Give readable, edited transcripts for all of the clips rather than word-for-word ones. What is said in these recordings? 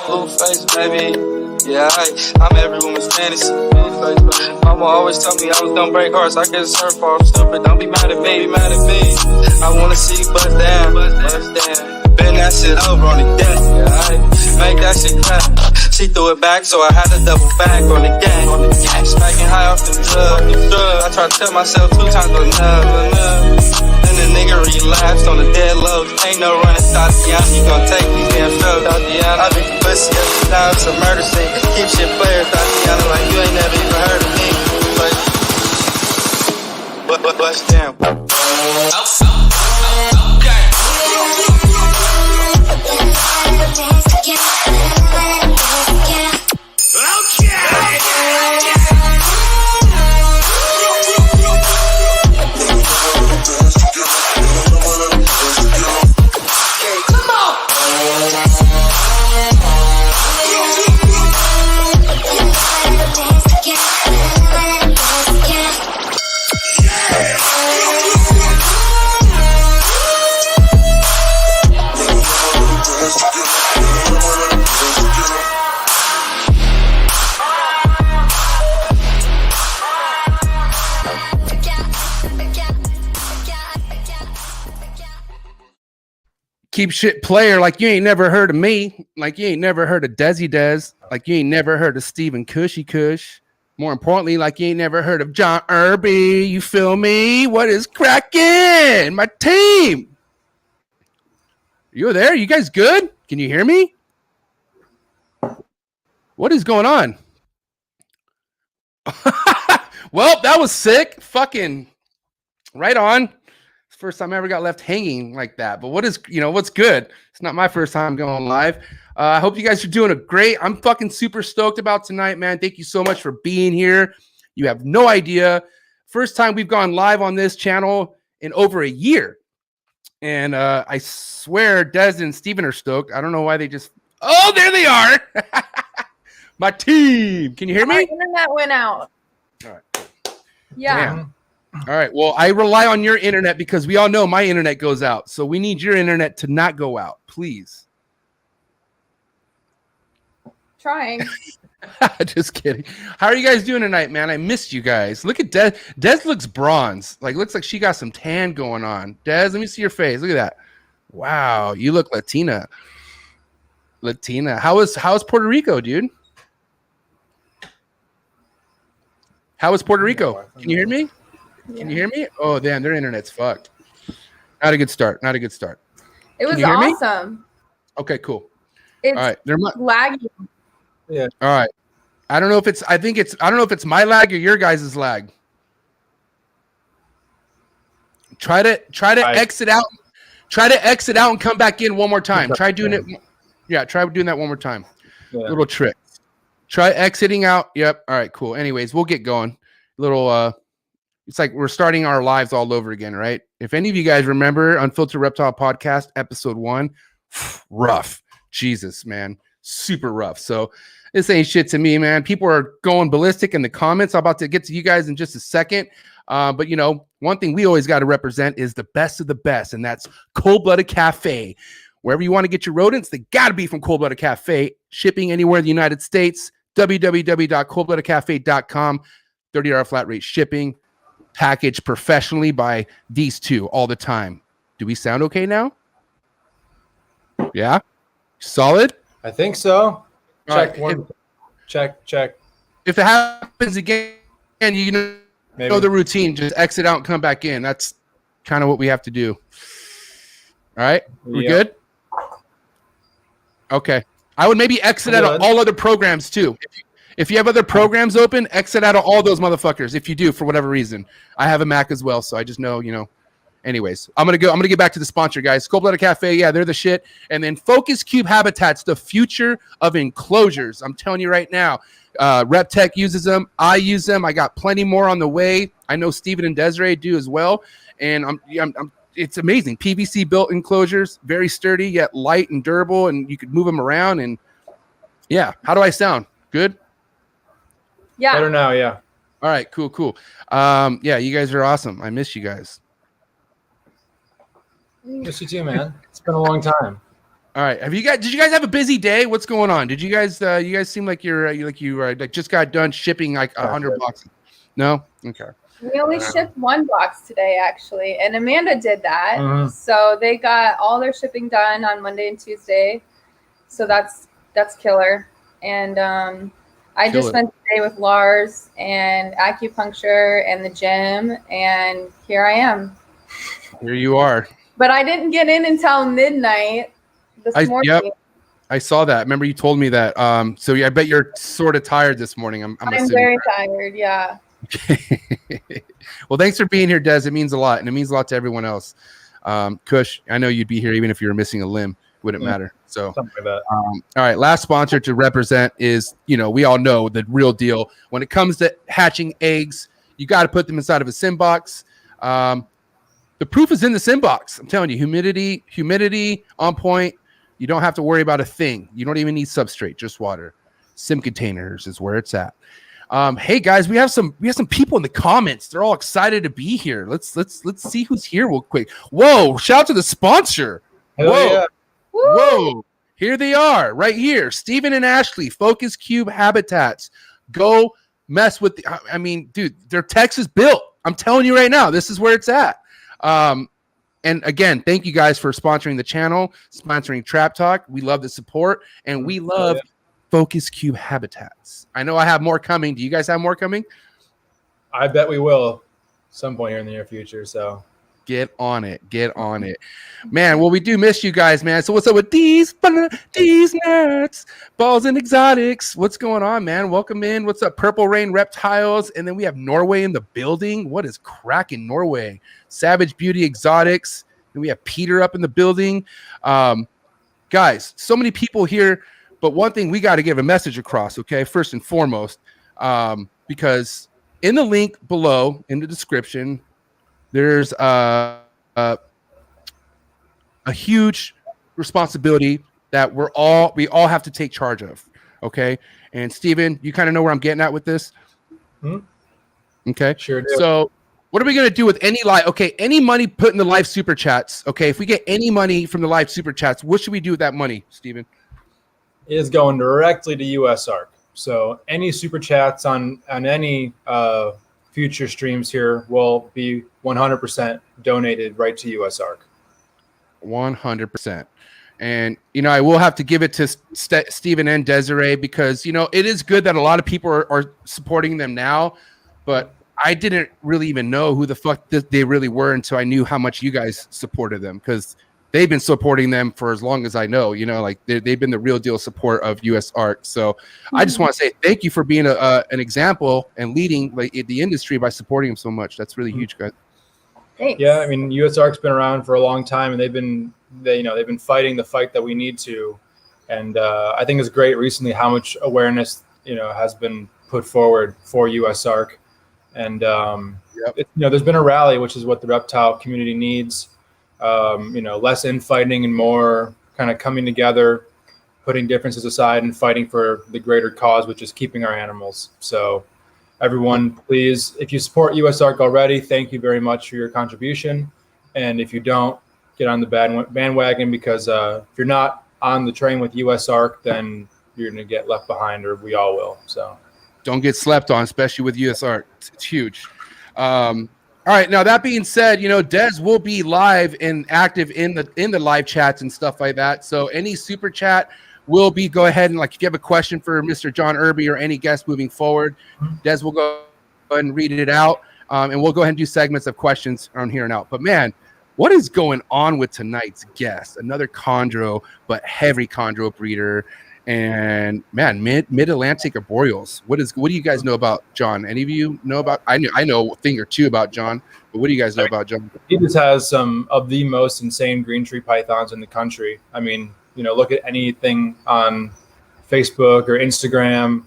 Blue face, baby. Yeah, I'm every woman's fantasy. Blue face, baby. Mama always told me I was gonna break hearts. I guess her fault. Stupid, don't be mad at me. I wanna see you bust down. Bend that shit over on the deck. Yeah, make that shit clap. She threw it back, so I had to double back on the gang. Smacking high off the drug. I tried to tell myself 2 times enough. Then the nigga relapsed on the dead low. Ain't no running, Tatiana. You gon' take these damn shows, Tatiana. I beat the pussy up, now it's a murder scene. Keep shit player, Tatiana, like you ain't never even heard of me. But damn. Keep shit player like you ain't never heard of me, like you ain't never heard of Desi Des, like you ain't never heard of Stephen Cushy Cush. More importantly, like you ain't never heard of John Irby. You feel me? What is cracking? My team. You there? You guys good? Can you hear me? What is going on? Well, that was sick. Fucking right on. First time I ever got left hanging like that. But what is, what's good? It's not my first time going live. I hope you guys are doing great. I'm fucking super stoked about tonight, man. Thank you so much for being here. You have no idea. First time we've gone live on this channel in over a year. And I swear Des and Steven are stoked. I don't know why they just... Oh, there they are. My team. Can you hear me? My internet went out. All right. Yeah. Damn. All right. Well, I rely on your internet because we all know my internet goes out. So we need your internet to not go out, please. Trying. Just kidding. How are you guys doing tonight, man? I missed you guys. Look at Des. Des looks bronze. Like, looks like she got some tan going on. Des, let me see your face. Look at that. Wow. You look Latina. How is Puerto Rico, dude? How is Puerto Rico? Can you hear me? Can you hear me? Oh, damn, their internet's fucked. Not a good start. It was awesome. Okay, cool. It's all right. They're laggy. Yeah. All right. I don't know if it's my lag or your guys' lag. Try to exit out. Try to exit out and come back in one more time. Try doing it. Yeah, try doing that one more time. Yeah. Little trick. Try exiting out. Yep. All right, cool. Anyways, we'll get going. It's like we're starting our lives all over again, right? If any of you guys remember Unfiltered Reptile Podcast, episode 1, rough. Jesus, man. Super rough. So this ain't shit to me, man. People are going ballistic in the comments. I'm about to get to you guys in just a second. But, one thing we always got to represent is the best of the best, and that's Cold Blooded Cafe. Wherever you want to get your rodents, they got to be from Cold Blooded Cafe. Shipping anywhere in the United States, www.coldbloodedcafe.com. $30 flat rate shipping. Packaged professionally by these two all the time. Do we sound okay now? Yeah? Solid? I think so. Check. Check. If it happens again, you know the routine. Just exit out and come back in. That's kind of what we have to do. All right? We good? Okay. I would maybe exit out of all other programs too. If you have other programs open, exit out of all those motherfuckers. If you do, for whatever reason, I have a Mac as well, so I just know, Anyways, I'm gonna get back to the sponsor, guys. Cold Blooded Cafe, yeah, they're the shit. And then Focus Cube Habitats, the future of enclosures. I'm telling you right now, RepTech uses them. I use them. I got plenty more on the way. I know Steven and Desiree do as well. And it's amazing. PVC built enclosures, very sturdy yet light and durable, and you could move them around. And yeah, how do I sound? Good. Yeah. Better now, yeah. All right, cool. Yeah, you guys are awesome. I miss you guys. Miss you too, man. It's been a long time. All right. Did you guys have a busy day? What's going on? Did you guys seem like you just got done shipping like 100 boxes? No? Okay. We only shipped 1 box today, actually, and Amanda did that. So they got all their shipping done on Monday and Tuesday. So that's killer. And I just spent the day with Lars and acupuncture and the gym, and here I am. Here you are. But I didn't get in until midnight this morning. Yep. I saw that. Remember you told me that. So yeah, I bet you're sort of tired this morning. I'm very tired. Yeah. Well, thanks for being here, Des. It means a lot, and it means a lot to everyone else. Kush, I know you'd be here even if you were missing a limb. It wouldn't matter. So, something like that. All right, last sponsor to represent is, we all know the real deal. When it comes to hatching eggs, you got to put them inside of a sim box. The proof is in the sim box. I'm telling you, humidity on point. You don't have to worry about a thing. You don't even need substrate, just water. Sim containers is where it's at. Hey guys, we have some people in the comments. They're all excited to be here. Let's see who's here real quick. Whoa! Shout out to the sponsor. Whoa! Yeah. Whoa! Here they are, right here. Steven and Ashley, Focus Cube Habitats. Go mess with dude, they're Texas built. I'm telling you right now, this is where it's at. And again, thank you guys for sponsoring the channel, sponsoring Trap Talk. We love the support, and we love Focus Cube Habitats. I know I have more coming. Do you guys have more coming? I bet we will some point here in the near future. So get on it. Man, well, we do miss you guys, man. So what's up with these nuts, balls and exotics? What's going on, man? Welcome in. What's up, Purple Rain Reptiles? And then we have Norway in the building. What is cracking, Norway? Savage Beauty Exotics. And we have Peter up in the building. Guys, so many people here. But one thing we got to give a message across, okay? First and foremost, because in the link below in the description, there's a huge responsibility that we all have to take charge of, okay? And Steven, you kind of know where I'm getting at with this? Okay. Sure do. So what are we going to do with any money put in the live super chats, okay? If we get any money from the live super chats, what should we do with that money, Steven? Is going directly to USARK. So any super chats on any future streams here will be 100% donated right to USARK. 100%. And, I will have to give it to Stephen and Desiree because, it is good that a lot of people are supporting them now, but I didn't really even know who the fuck they really were until I knew how much you guys supported them because they've been supporting them for as long as I know, they've been the real deal support of USARK. So I just want to say thank you for being an example and leading the industry by supporting them so much. That's really huge, guys. Thanks. Yeah, USARK's been around for a long time, and they've been fighting the fight that we need to. And I think it's great recently how much awareness has been put forward for USARK. And there's been a rally, which is what the reptile community needs. Less infighting and more kind of coming together, putting differences aside and fighting for the greater cause, which is keeping our animals. So everyone, please, if you support USARK already, thank you very much for your contribution. And if you don't, get on the bandwagon because if you're not on the train with USARK, then you're going to get left behind, or we all will. So don't get slept on, especially with USARK. It's huge. All right. Now that being said, Des will be live and active in the live chats and stuff like that. So any super chat will be go ahead and if you have a question for Mr. John Irby or any guest moving forward, Des will go ahead and read it out, and we'll go ahead and do segments of questions on here and out. But man, what is going on with tonight's guest? Another chondro, but heavy chondro breeder. And man, mid-Atlantic Arboreals. What do you guys know about John? Any of you know about? I know a thing or two about John, but what do you guys know about John? He just has some of the most insane green tree pythons in the country. Look at anything on Facebook or Instagram,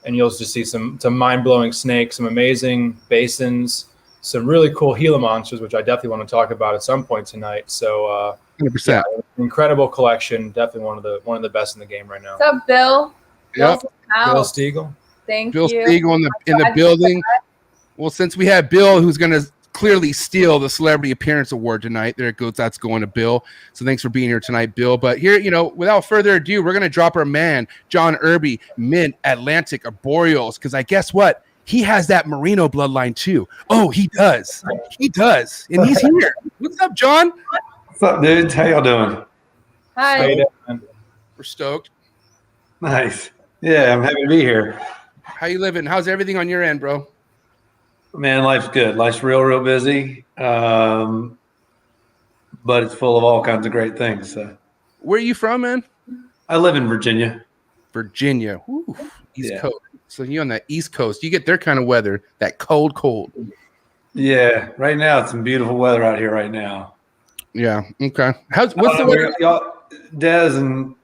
and you'll just see some mind-blowing snakes, some amazing basins, some really cool Gila monsters, which I definitely want to talk about at some point tonight. So 100%. Yeah, incredible collection. Definitely one of the best in the game right now. What's up, Bill? Yep. Bill Stiegel. Thank Bill you. Stiegel in the building. Well, since we have Bill, who's going to clearly steal the Celebrity Appearance Award tonight. There it goes. That's going to Bill. So thanks for being here tonight, Bill. But here, without further ado, we're going to drop our man, John Irby, Mint Atlantic Arboreals, because I guess what? He has that Merino bloodline too. Oh, he does. He does. And he's here. What's up, John? What's up, dudes? How y'all doing? Hi. We're stoked. Nice. Yeah, I'm happy to be here. How you living? How's everything on your end, bro? Man, life's good. Life's real busy. But it's full of all kinds of great things. So. Where are you from, man? I live in Virginia. Virginia. Ooh, East Coast. So you on the East Coast. You get their kind of weather, that cold. Yeah. Right now, it's some beautiful weather out here right now. Yeah. Okay. What's the weather? Y'all, Des, and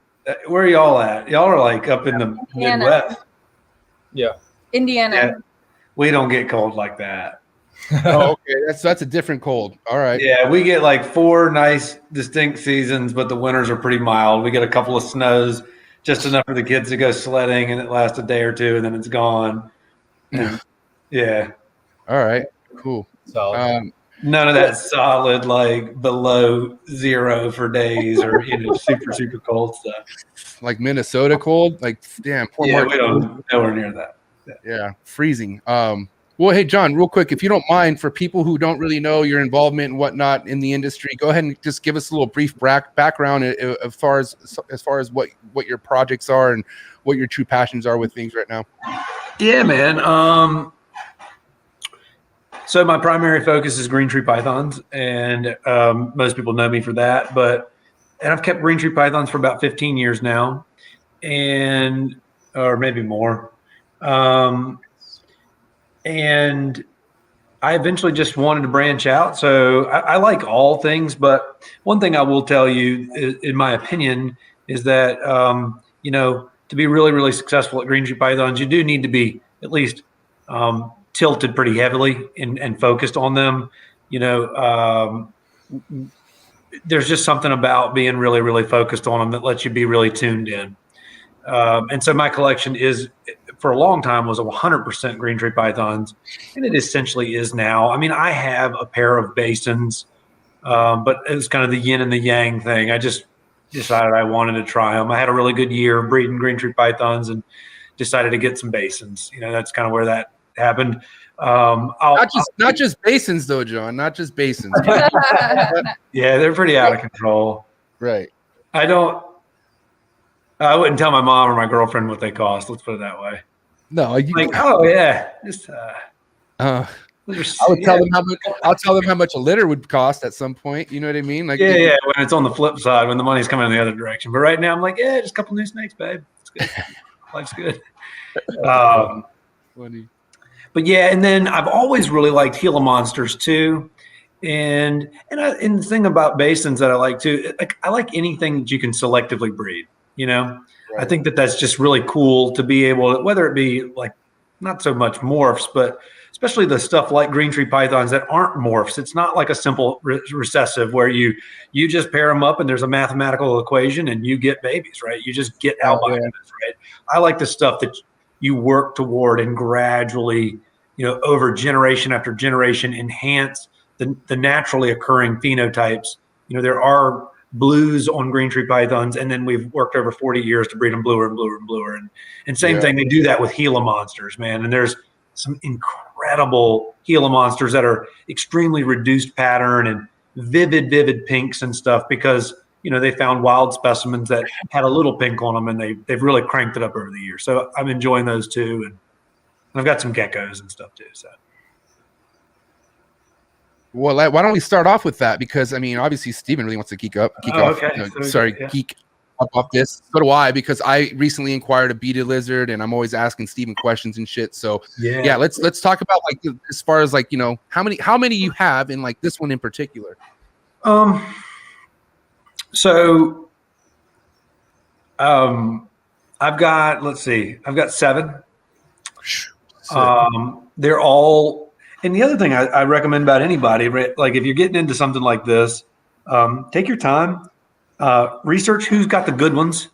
where are y'all at? Y'all are like up in the Midwest. Yeah. Indiana. Yeah. We don't get cold like that. Oh, okay. That's a different cold. All right. Yeah, we get like 4 nice distinct seasons, but the winters are pretty mild. We get a couple of snows, just enough for the kids to go sledding, and it lasts a day or two, and then it's gone. Yeah. All right. Cool. Solid. None of that solid, like below 0 for days, or super cold stuff. Like Minnesota cold. Like damn. We don't nowhere near that. Yeah, freezing. Well, hey, John, real quick, if you don't mind, for people who don't really know your involvement and whatnot in the industry, go ahead and just give us a little brief background as far as what your projects are and what your true passions are with things right now. Yeah, man. So my primary focus is green tree pythons, and most people know me for that. And I've kept green tree pythons for about 15 years now, or maybe more. And I eventually just wanted to branch out. So I like all things, but one thing I will tell you, in my opinion, is that, to be really, really successful at green tree pythons, you do need to be at least tilted pretty heavily and focused on them. There's just something about being really, really focused on them that lets you be really tuned in. And so my collection for a long time was 100% green tree pythons, and it essentially is now. I mean, I have a pair of Basins, but it was kind of the yin and the yang thing. I just decided I wanted to try them. I had a really good year breeding green tree pythons and decided to get some Basins. That's kind of where that happened. Not just Basins though, John. Not just Basins. Yeah, they're pretty out of control. Right. I wouldn't tell my mom or my girlfriend what they cost. Let's put it that way. No, oh yeah, just. I would tell them how much. I'll tell them how much a litter would cost at some point. You know what I mean? Like yeah. When it's on the flip side, when the money's coming in the other direction. But right now, I'm like, just a couple new snakes, babe. It's good. Life's good. Funny. But yeah, and then I've always really liked Gila monsters too, and the thing about Basins that I like too, I like anything that you can selectively breed. Right. I think that's just really cool to be able to, whether it be like not so much morphs, but especially the stuff like green tree pythons that aren't morphs. It's not like a simple recessive where you just pair them up and there's a mathematical equation and you get babies, right? You just get albinos, right? I like the stuff that you work toward and gradually, over generation after generation, enhance the naturally occurring phenotypes. There are blues on green tree pythons, and then we've worked over 40 years to breed them bluer and bluer and bluer. And same thing, they do that with Gila monsters, man. And there's some incredible Gila monsters that are extremely reduced pattern and vivid pinks and stuff because, they found wild specimens that had a little pink on them, and they've really cranked it up over the years. So I'm enjoying those too. And I've got some geckos and stuff too. So. Well, why don't we start off with that? Because obviously Steven really wants to geek off. Geek up off this. So do I, because I recently inquired a beaded lizard, and I'm always asking Steven questions and shit. So yeah, let's talk about as far as how many you have in this one in particular. So I've got 7. They're all. And the other thing I recommend about anybody, like if you're getting into something like this, take your time, research who's got the good ones,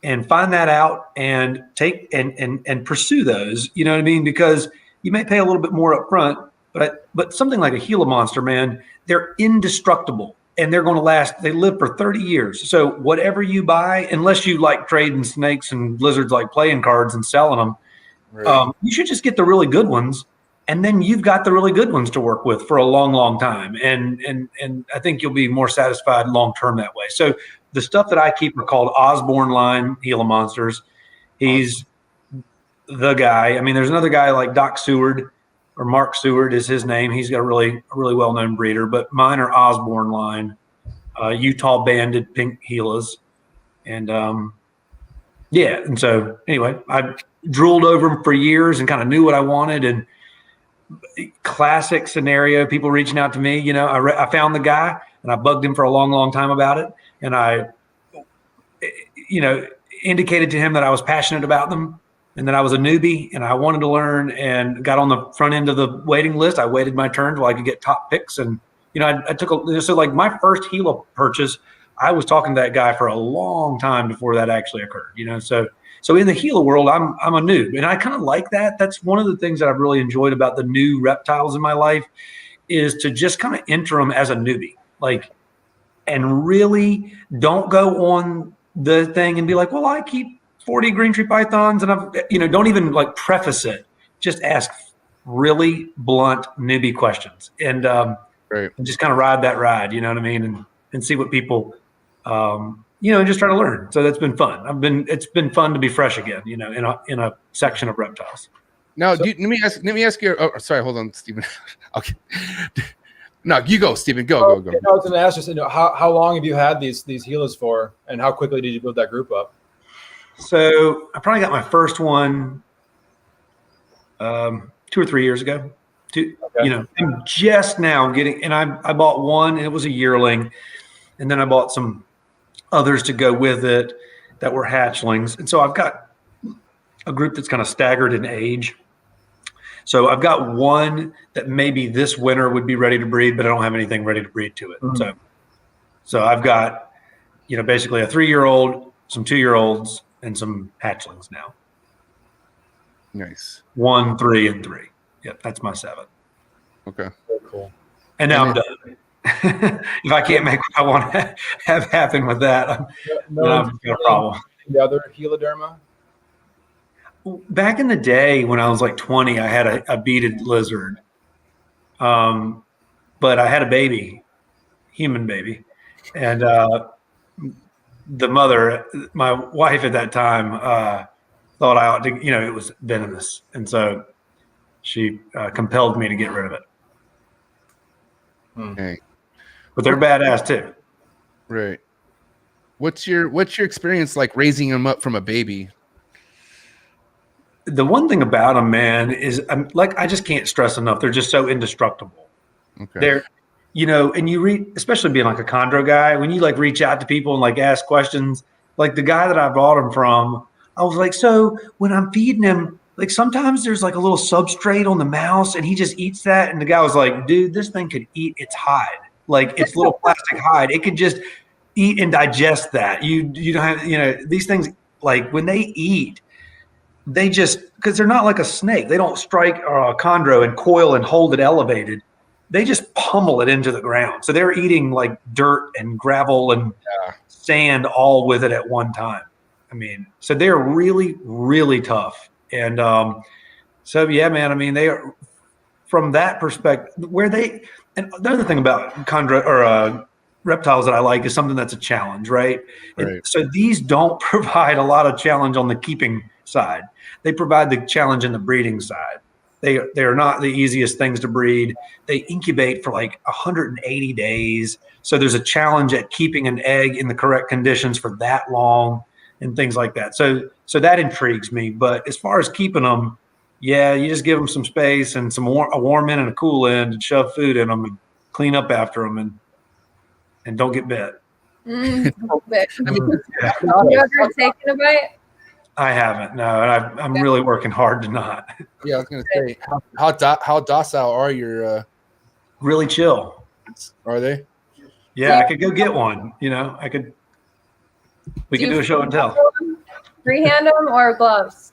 and find that out and take and pursue those. You know what I mean? Because you may pay a little bit more up front, But something like a Gila monster, man, they're indestructible and they're going to last. They live for 30 years. So whatever you buy, unless you like trading snakes and lizards like playing cards and selling them, you should just get the really good ones. And then you've got the really good ones to work with for a long, long time. And I think you'll be more satisfied long term that way. So the stuff that I keep are called Osborne line Gila monsters. He's the guy. I mean, there's another guy like Doc Seward, or Mark Seward is his name. He's got a really well-known breeder, but mine are Osborne line, Utah banded pink Gilas. And and so anyway, I drooled over them for years and kind of knew what I wanted. And classic scenario, people reaching out to me, you know, I found the guy and I bugged him for a long, long time about it. And I, you know, indicated to him that I was passionate about them and that I was a newbie and I wanted to learn, and got on the front end of the waiting list. I waited my turn till I could get top picks. And, you know, I took so like my first Gila purchase, I was talking to that guy for a long time before that actually occurred, you know? So in the Gila world, I'm a noob, and I kind of like that. That's one of the things that I've really enjoyed about the new reptiles in my life, is to just kind of enter them as a newbie, like, and really don't go on the thing and be like, well, I keep 40 green tree pythons, and don't even like preface it. Just ask really blunt newbie questions, and just kind of ride that ride, you know what I mean? And see what people, and just try to learn. So that's been fun. It's been fun to be fresh again, you know, in a section of reptiles. Now, let me ask you. Oh, sorry, hold on, Stephen. Okay. No, you go, Stephen. Go. I was going to ask you, how long have you had these Gilas for, and how quickly did you build that group up? So I probably got my first one 2 or 3 years ago. I'm just now getting, and I bought one, and it was a yearling, and then I bought some others to go with it that were hatchlings. And so I've got a group that's kind of staggered in age. So I've got one that maybe this winter would be ready to breed, but I don't have anything ready to breed to it. Mm-hmm. So I've got, basically a 3-year-old, some 2-year-olds, and some hatchlings now. Nice. 1, 3, and 3. Yep, that's my 7. Okay. Very cool. And now I'm done. If I can't make what I want to have happen with that, I've got a problem. The other Heloderma? Back in the day when I was like 20, I had a beaded lizard. But I had a baby, human baby. And the mother, my wife at that time, thought I ought to, it was venomous. And so she compelled me to get rid of it. Okay. But they're badass too. Right. What's your experience like raising them up from a baby? The one thing about them, man, is I just can't stress enough. They're just so indestructible. Okay. They're, and you read, especially being like a chondro guy, when you like reach out to people and like ask questions, like the guy that I bought them from, I was like, so when I'm feeding him, like sometimes there's like a little substrate on the mouse and he just eats that. And the guy was like, dude, this thing could eat its hide. Like it's little plastic hide. It could just eat and digest that. You don't have, these things, like when they eat, they just, because they're not like a snake. They don't strike a chondro and coil and hold it elevated. They just pummel it into the ground. So they're eating like dirt and gravel and sand all with it at one time. I mean, so they're really, really tough. And so, yeah, man, I mean, they are, from that perspective, and the other thing about chondro or reptiles that I like is something that's a challenge, right? So these don't provide a lot of challenge on the keeping side. They provide the challenge in the breeding side. They are not the easiest things to breed. They incubate for like 180 days. So there's a challenge at keeping an egg in the correct conditions for that long and things like that. So that intrigues me. But as far as keeping them, yeah, you just give them some space and a warm end and a cool end and shove food in them and clean up after them and don't get bit. Don't bit. Have you ever taken a bite? I haven't, no, and I'm really working hard to not. Yeah, I was going to say, how docile are your? Really chill. Are they? Yeah, I could go get one. We could do a show and tell. Freehand them or gloves?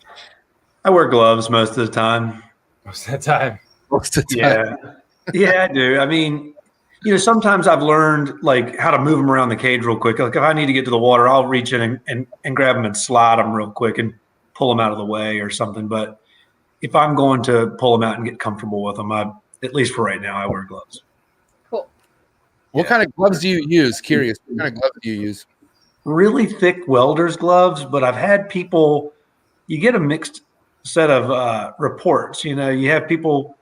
I wear gloves most of the time. Most of the time. most of the time. Yeah, I do. I mean, sometimes I've learned like how to move them around the cage real quick. Like if I need to get to the water, I'll reach in and grab them and slide them real quick and pull them out of the way or something. But if I'm going to pull them out and get comfortable with them, at least for right now, I wear gloves. Cool. What kind of gloves do you use? Curious. What kind of gloves do you use? Really thick welder's gloves, but I've had people, you get a mixed set of reports. You have people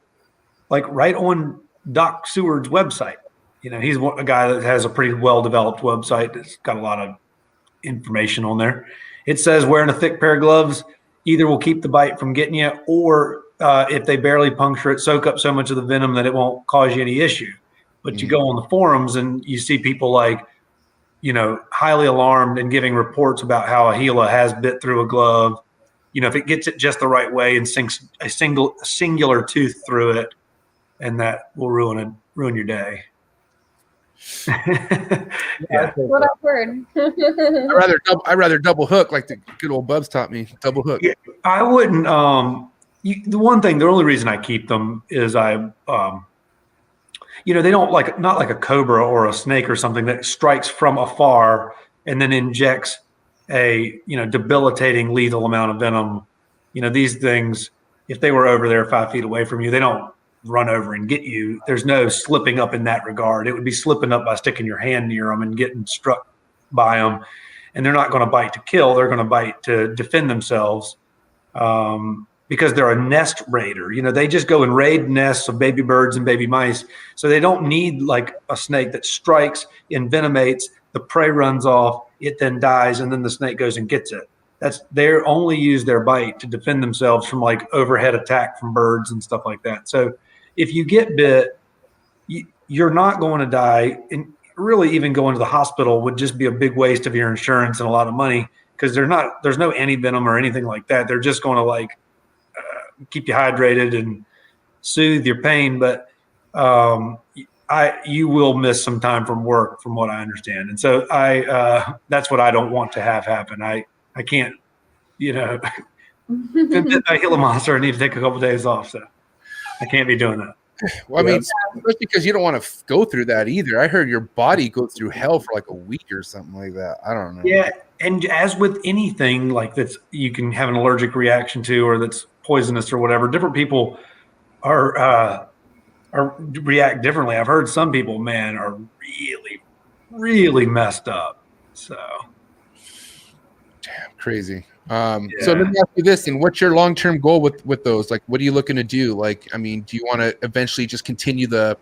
like right on Doc Seward's website. He's a guy that has a pretty well-developed website that's got a lot of information on there. It says wearing a thick pair of gloves either will keep the bite from getting you, or if they barely puncture it, soak up so much of the venom that it won't cause you any issue. But you go on the forums and you see people like, highly alarmed and giving reports about how a Gila has bit through a glove. If it gets it just the right way and sinks a singular tooth through it, and that will ruin your day. That's what I've heard. I rather double hook, like the good old Bubs taught me. Double hook. Yeah, I wouldn't. The only reason I keep them is they don't not like a cobra or a snake or something that strikes from afar and then injects a debilitating lethal amount of venom. These things, if they were over there 5 feet away from you, they don't run over and get you. There's no slipping up in that regard. It would be slipping up by sticking your hand near them and getting struck by them. And they're not going to bite to kill. They're going to bite to defend themselves because they're a nest raider. They just go and raid nests of baby birds and baby mice. So they don't need like a snake that strikes, envenomates, the prey runs off, it then dies, and then the snake goes and gets it. They only use their bite to defend themselves from like overhead attack from birds and stuff like that. So if you get bit, you're not going to die. And really even going to the hospital would just be a big waste of your insurance and a lot of money because there's no anti-venom or anything like that. They're just going to like keep you hydrated and soothe your pain. But you will miss some time from work from what I understand. And so that's what I don't want to have happen. I can't, been bit by a Gila monster, I need to take a couple of days off. So I can't be doing that. Well, I mean, just because you don't want to go through that either. I heard your body goes through hell for like a week or something like that. I don't know. Yeah. And as with anything like that's you can have an allergic reaction to, or that's poisonous or whatever, different people are react differently. I've heard some people, man, are really, really messed up. So. Damn, crazy. So let me ask you this, and what's your long-term goal with those? Like, what are you looking to do? Like, I mean, do you want to eventually just continue oh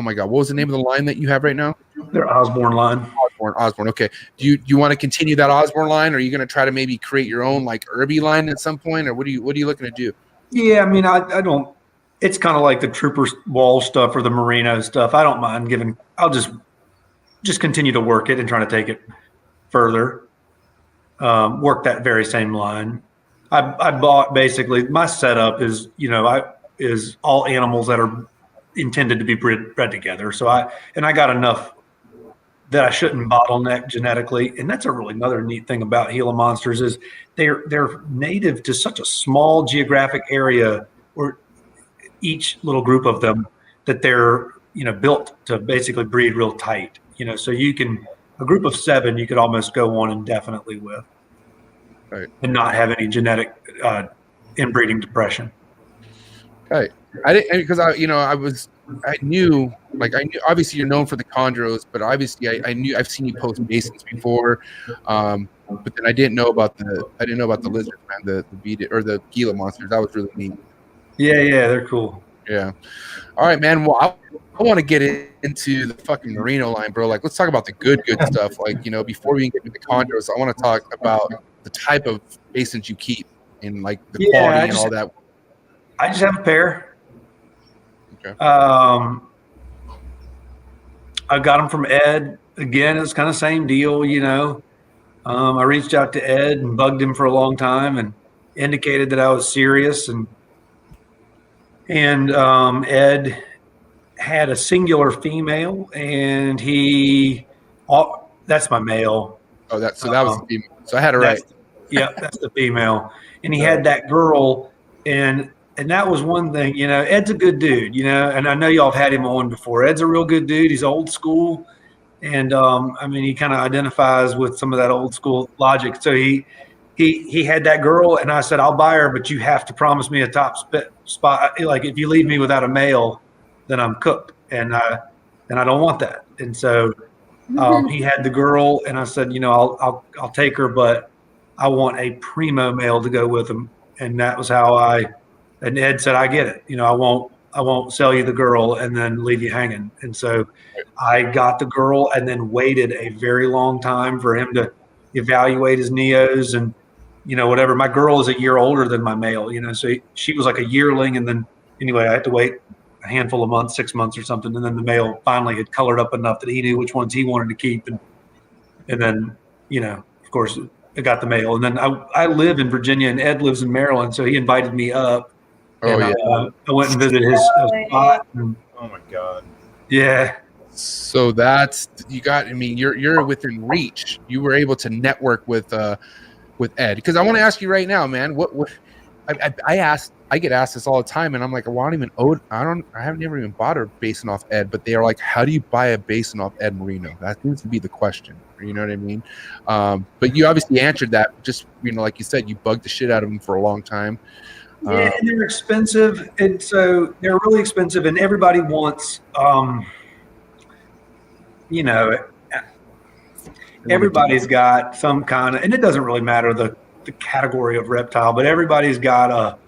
my God, what was the name of the line that you have right now? Their Osborne line. Osborne. Okay. Do you want to continue that Osborne line, or are you going to try to maybe create your own like Irby line at some point, or what are you looking to do? Yeah, I mean, I don't. It's kind of like the Trooper Wall stuff or the Merino stuff. I don't mind giving. I'll just continue to work it and try to take it further. Work that very same line. I bought basically my setup is is all animals that are intended to be bred together. So I got enough that I shouldn't bottleneck genetically. And that's a really another neat thing about Gila monsters is they're native to such a small geographic area, or each little group of them, that they're built to basically breed real tight. So a group of 7 you could almost go on indefinitely with, right, and not have any genetic inbreeding depression. Right. I didn't, because I knew obviously you're known for the chondros, but obviously I've seen you post Basins before, but then I didn't know about the lizards, man, the Gila monsters. That was really neat. Yeah, they're cool. Yeah. All right, man. Well, I want to get into the fucking merino line, bro. Like, let's talk about the good stuff. Like, before we get into the chondros, I want to talk about the type of basins you keep and like the quality and all that. I just have a pair. Okay. I got them from Ed. Again, it's kind of same deal, I reached out to Ed and bugged him for a long time and indicated that I was serious. And Ed had a singular female, and that's my male. Oh, that was the female. So I had it right. Yeah, that's the female. And he had that girl, and And that was one thing, you know, Ed's a good dude, you know, and I know y'all have had him on before. Ed's a real good dude. He's old school. And I mean, he kind of identifies with some of that old school logic. So he had that girl, and I said, I'll buy her, but you have to promise me a top spot. Like, if you leave me without a male, then I'm cooked, and I don't want that. And so he had the girl, and I said, you know, I'll take her, but I want a primo male to go with him. And that was how and Ed said, I get it. You know, I won't sell you the girl and then leave you hanging. And so I got the girl and then waited a very long time for him to evaluate his neos and, you know, whatever. My girl is a year older than my male, you know, so she was like a yearling. And then anyway, I had to wait a handful of months, 6 months or something. And then the male finally had colored up enough that he knew which ones he wanted to keep. And then, you know, of course, I got the male. And then I live in Virginia and Ed lives in Maryland. So he invited me up. Oh, and yeah. I went and visited his spot. And, Oh my God. yeah. So that's I mean, you're within reach. You were able to network with Ed, because I want to ask you right now, man. What I get asked this all the time, and I'm like, well, I haven't never even bought a Basin off Ed, but they are like, how do you buy a Basin off Ed Marino? That seems to be the question. You know what I mean? But you obviously answered that. Just, you know, like you said, you bugged the shit out of them for a long time. Yeah, and they're expensive, and so they're really expensive, and everybody wants, you know, everybody's got some kind of, and it doesn't really matter the category of reptile, but everybody's got a,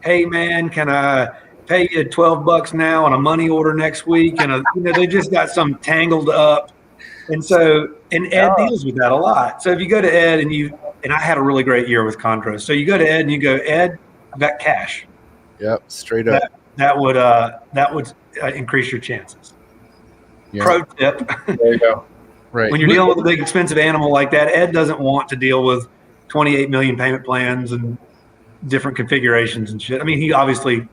hey man, can I pay you $12 now on a money order next week? And you know, they just got some tangled up, and so Ed deals with that a lot. So if you go to Ed and I had a really great year with Chondro. So you go to Ed and you go, Ed, I've got cash. Yep, straight up. That would increase your chances. Yeah. Pro tip. There you go. Right. When you're dealing with a big expensive animal like that, Ed doesn't want to deal with 28 million payment plans and different configurations and shit. I mean, he obviously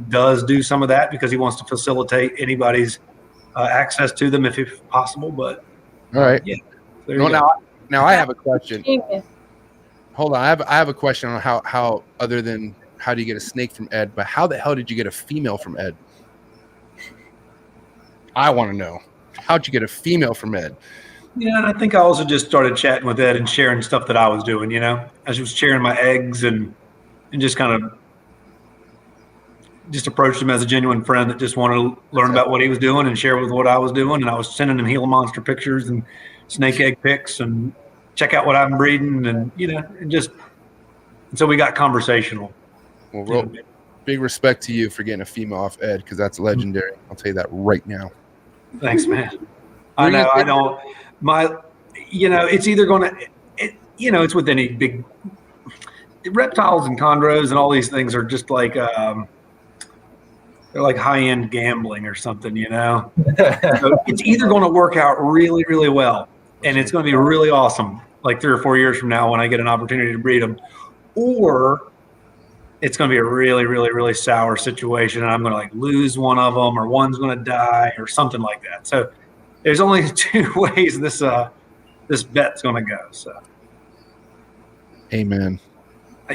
does do some of that because he wants to facilitate anybody's access to them if possible. But all right. Yeah. Now I have a question. Hold on, I have a question on how other than how do you get a snake from Ed, but how the hell did you get a female from Ed? I want to know. How'd you get a female from Ed? Yeah, and I think I also just started chatting with Ed and sharing stuff that I was doing, you know. I was sharing my eggs and just kind of just approached him as a genuine friend that just wanted to learn about what he was doing and share with what I was doing. And I was sending him Gila monster pictures and snake egg pics and check out what I'm breeding and, you know, and so we got conversational. Well, big respect to you for getting a female off Ed, because that's legendary. I'll tell you that right now. Thanks, man. I know. I don't. You know, it's either going to, you know, it's with any big reptiles and chondros and all these things are just like, they're like high-end gambling or something, you know. So it's either going to work out really, really well, and it's going to be really awesome, like 3 or 4 years from now when I get an opportunity to breed them, or it's going to be a really, really, really sour situation, and I'm going to like lose one of them, or one's going to die, or something like that. So there's only 2 ways this bet's going to go. So, amen.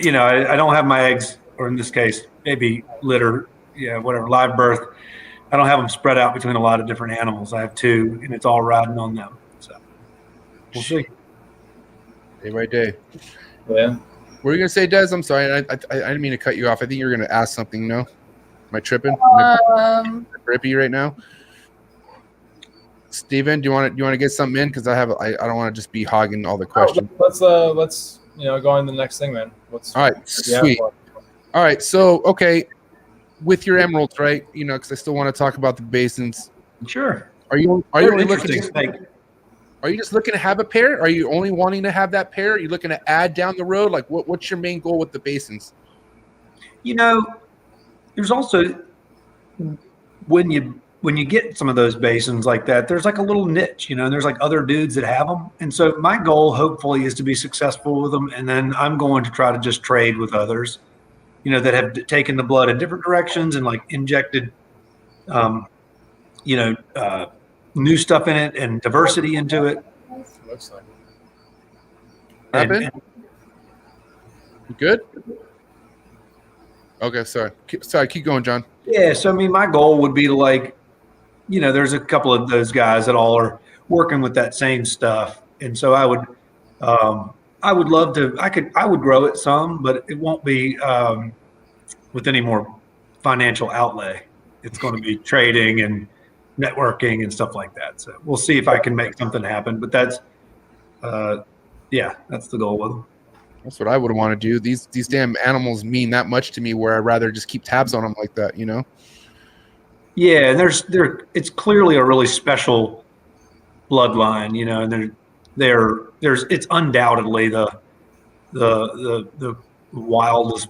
You know, I don't have my eggs, or in this case, maybe litter, whatever, live birth. I don't have them spread out between a lot of different animals. I have 2, and it's all riding on them. So we'll see. Day by day. Yeah. What were you gonna say, Des? I'm sorry, I didn't mean to cut you off. I think you were gonna ask something. No, am I tripping? Trippy right now. Steven, do you want to get something in? Because I don't want to just be hogging all the questions. Let's go on to the next thing, man. All right, sweet. All right, so okay, with your emeralds, right? You know, because I still want to talk about the basins. Sure. Are you only looking? Snake. Are you just looking to have a pair? Are you only wanting to have that pair? Are you looking to add down the road? Like, what's your main goal with the basins? You know, there's also when you get some of those basins like that, there's like a little niche, you know, and there's like other dudes that have them. And so my goal, hopefully, is to be successful with them. And then I'm going to try to just trade with others, you know, that have taken the blood in different directions and like injected, new stuff in it and diversity into it. Looks like it. You good? Okay, sorry. Keep going, John. Yeah, so I mean, my goal would be to like, there's a couple of those guys that all are working with that same stuff, and so I would love to. I would grow it some, but it won't be with any more financial outlay. It's going to be trading and networking and stuff like that. So we'll see if I can make something happen. But that's, that's the goal with them. That's what I would want to do. These damn animals mean that much to me, where I'd rather just keep tabs on them like that, Yeah, and it's clearly a really special bloodline, and it's undoubtedly the wildest,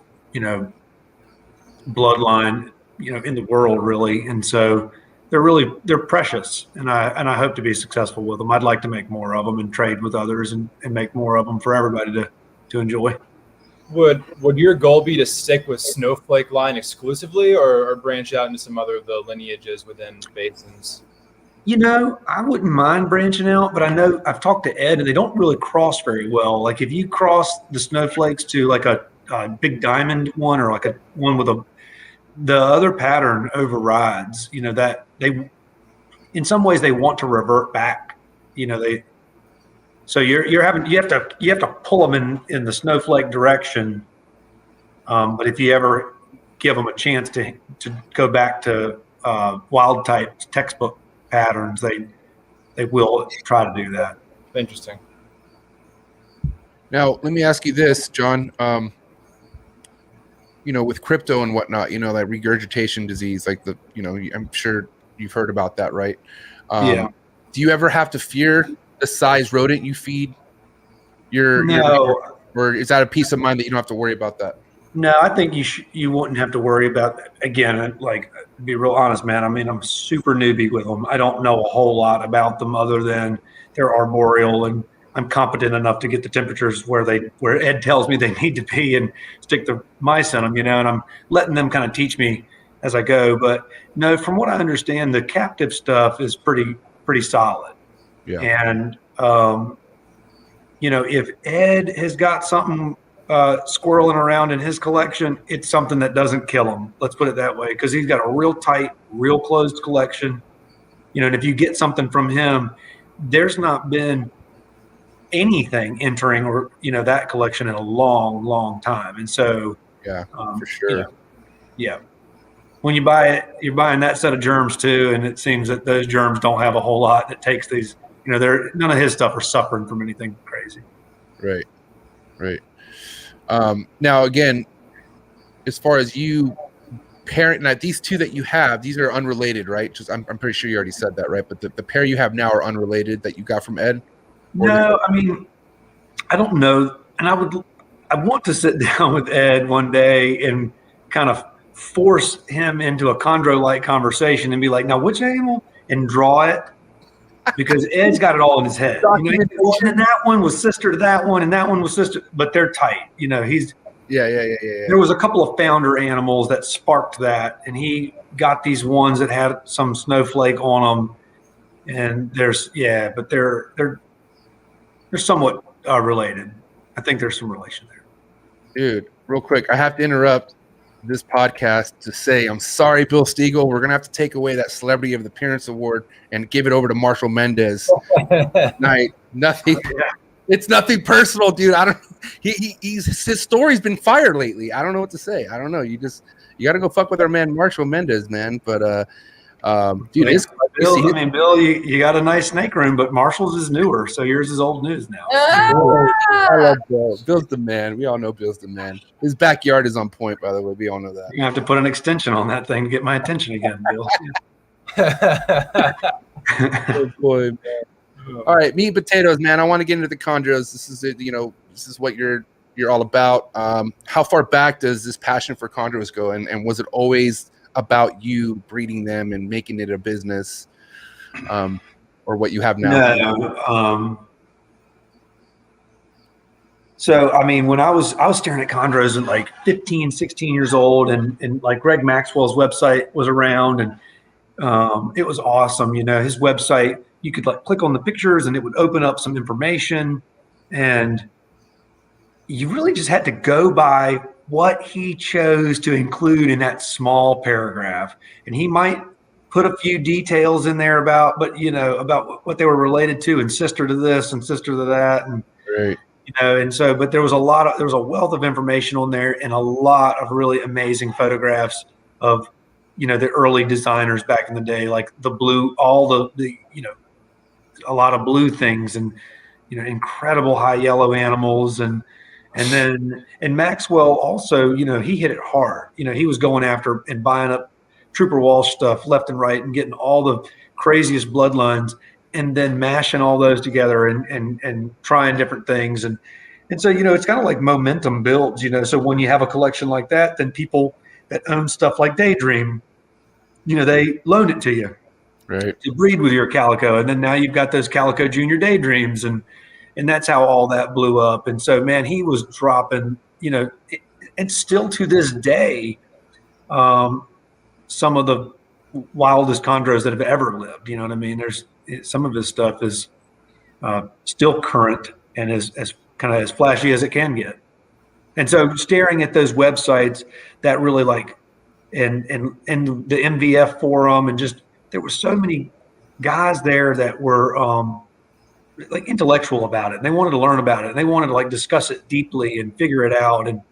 bloodline, in the world, really. And so they're precious, and I hope to be successful with them. I'd like to make more of them and trade with others and make more of them for everybody to enjoy. Would your goal be to stick with Snowflake line exclusively, or branch out into some other of the lineages within Basins? I wouldn't mind branching out, but I know I've talked to Ed, and they don't really cross very well. Like if you cross the Snowflakes to like a big diamond one, or like a one with the other pattern overrides, that they, in some ways they want to revert back, so you have to pull them in the Snowflake direction. But if you ever give them a chance to go back to wild type textbook patterns, they will try to do that. Interesting. Now, let me ask you this, John. With crypto and whatnot, that regurgitation disease, like I'm sure you've heard about that, right? Yeah. Do you ever have to fear the size rodent you feed No. or is that a peace of mind that you don't have to worry about that? No, I think you wouldn't have to worry about that. Again, like, to be real honest, man, I mean, I'm super newbie with them. I don't know a whole lot about them other than they're arboreal, and I'm competent enough to get the temperatures where Ed tells me they need to be and stick the mice in them, and I'm letting them kind of teach me as I go. But no, from what I understand, the captive stuff is pretty solid. Yeah. And, if Ed has got something squirreling around in his collection, it's something that doesn't kill him. Let's put it that way, because he's got a real tight, real closed collection. And if you get something from him, there's not been anything entering or that collection in a long, long time. And so, for sure. When you buy it, you're buying that set of germs too, and it seems that those germs don't have a whole lot that takes these. None of his stuff are suffering from anything crazy. Right. Now, again, as far as you parent, now these two that you have, these are unrelated, right? Just I'm pretty sure you already said that, right? But the pair you have now are unrelated that you got from Ed? No, I mean, I don't know. And I want to sit down with Ed one day and kind of force him into a Chondro-like conversation and be like, now which animal? And draw it. Because Ed's got it all in his head. And that one was sister to that one, and that one was sister, but they're tight. He's There was a couple of founder animals that sparked that, and he got these ones that had some snowflake on them, and but they're somewhat related. I think there's some relation there. Dude, real quick, I have to interrupt this podcast to say I'm sorry, Bill Stiegel. We're gonna have to take away that Celebrity of the Appearance award and give it over to Marshall Mendez. Nothing. It's nothing personal, dude. His story's been fired lately. I don't know what to say. I don't know. You got to go fuck with our man Marshall Mendez, man. But dude, Bill, you got a nice snake room, but Marshall's is newer, so yours is old news now. I love Bill. Bill's the man. We all know Bill's the man. His backyard is on point, by the way. We all know that. You have to put an extension on that thing to get my attention again, Bill. Good boy, man. All right, meat and potatoes, man. I want to get into the chondros. This is it. This is what you're all about. How far back does this passion for chondros go, and was it always about you breeding them and making it a business, or what you have now? No. So, I mean, when I was staring at chondros at like 15, 16 years old, and like Greg Maxwell's website was around, and it was awesome. His website, you could like click on the pictures and it would open up some information. And you really just had to go by what he chose to include in that small paragraph. And he might put a few details in there about what they were related to, and sister to this and sister to that. And, right. But there was a wealth of information on there, and a lot of really amazing photographs of, the early designers back in the day, like the blue, all the a lot of blue things, and, incredible high yellow animals. And Maxwell also, he hit it hard. He was going after and buying up Trooper Walsh stuff left and right and getting all the craziest bloodlines, and then mashing all those together and trying different things. And so, it's kind of like momentum builds, so when you have a collection like that, then people that own stuff like Daydream, they loan it to you, right, to breed with your calico. And then now you've got those Calico Junior Daydreams, and that's how all that blew up. And so, man, he was dropping, and still to this day, some of the wildest chondros that have ever lived. You know what I mean? There's some of his stuff is still current and as kind of as flashy as it can get. And so, staring at those websites that really and the MVF forum, and just there were so many guys there that were intellectual about it. And they wanted to learn about it. And they wanted to discuss it deeply and figure it out. And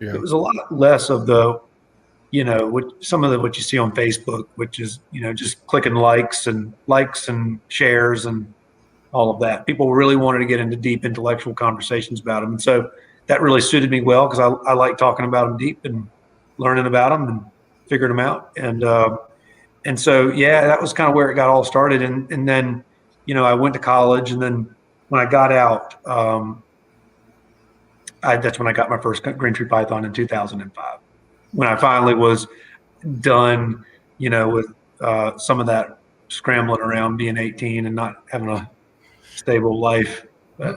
it was a lot less of the, what you see on Facebook, which is, just clicking likes and shares and all of that. People really wanted to get into deep intellectual conversations about them. And so that really suited me well, because I like talking about them deep and learning about them and figuring them out. And so, that was kind of where it got all started. And then, I went to college, and then when I got out, that's when I got my first green tree python in 2005. When I finally was done, with some of that scrambling around, being 18 and not having a stable life. But.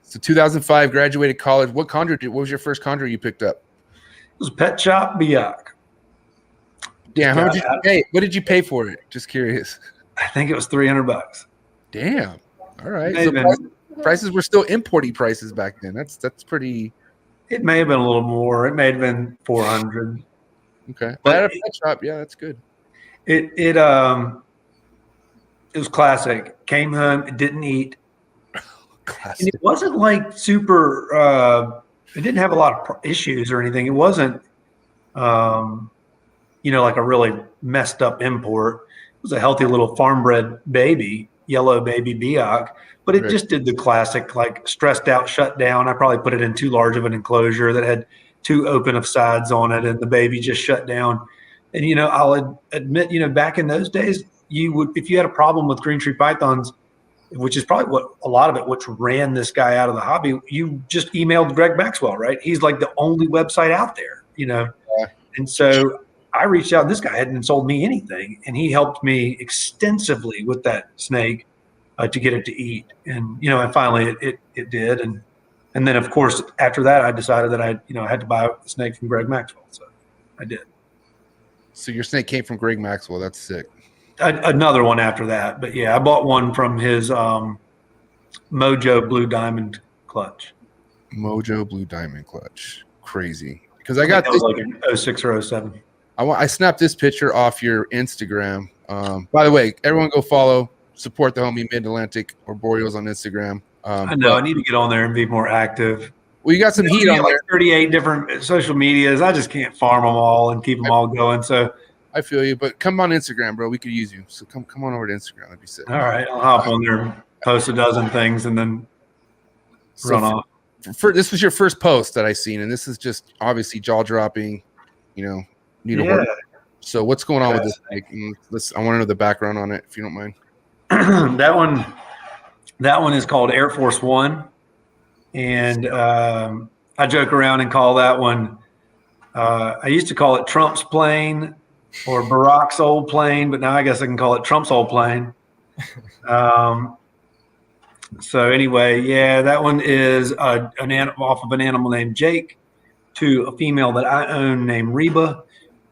So 2005, graduated college. What was your first chondro you picked up? It was Pet Shop Biak. Yeah, how much did you pay? What did you pay for it? Just curious. I think it was $300. Damn. All right. So prices were still importy prices back then. That's pretty. It may have been a little more. It may have been $400. Okay. But at a pet shop, yeah, that's good. It was classic. Came home, it didn't eat. Classic. And it wasn't super. It didn't have a lot of issues or anything. It wasn't, like a really messed up import. It was a healthy little farm bred baby, yellow baby Biak. But it just did the classic, stressed out, shut down. I probably put it in too large of an enclosure that had too open of sides on it, and the baby just shut down. And, I'll admit, back in those days, if you had a problem with green tree pythons, which is probably what a lot of it, which ran this guy out of the hobby, you just emailed Greg Maxwell, right? He's the only website out there, Yeah. And so I reached out. This guy hadn't sold me anything, and he helped me extensively with that snake. To get it to eat. And, and finally it did. And then, of course, after that, I decided that I had to buy the snake from Greg Maxwell. So I did. So your snake came from Greg Maxwell. That's sick. Another one after that. But yeah, I bought one from his Mojo Blue Diamond clutch. Mojo Blue Diamond clutch. Crazy. Because I got this like an 06 or 07. I snapped this picture off your Instagram. By the way, everyone go follow. Support the homie Mid-Atlantic Arboreals on Instagram. I know. I need to get on there and be more active. Well, you got some heat on there. 38 different social medias. I just can't farm them all and keep them all going. So I feel you, but come on Instagram, bro. We could use you. So come on over to Instagram. That'd be sick. All right. I'll hop on there, post a dozen things, and then run off. This was your first post that I seen, and this is just obviously jaw-dropping, need a work. So what's going on with this snake? I want to know the background on it, if you don't mind. That one is called Air Force One, and I joke around and call that one. I used to call it Trump's plane or Barack's old plane, but now I guess I can call it Trump's old plane. So anyway, that one is an animal off of an animal named Jake to a female that I own named Reba.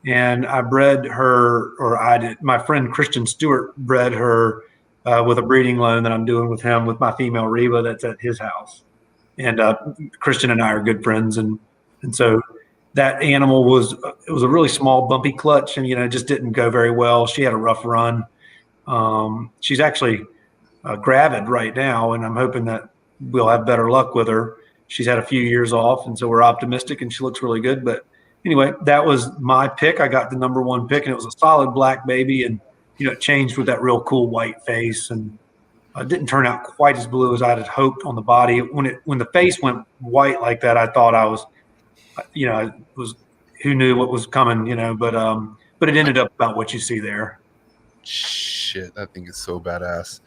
And I bred her, or I did. My friend Christian Stewart bred her with a breeding loan that I'm doing with him with my female Reba that's at his house. And Christian and I are good friends, and so that animal was a really small, bumpy clutch, and it just didn't go very well. She had a rough run. She's actually gravid right now, and I'm hoping that we'll have better luck with her. She's had a few years off, and so we're optimistic, and she looks really good. But anyway, that was my pick. I got the number 1 pick, and it was a solid black baby, and it changed with that real cool white face, and it didn't turn out quite as blue as I had hoped on the body. When the face went white like that, I thought I was, it was, who knew what was coming, but it ended up about what you see there. Shit, that thing is so badass.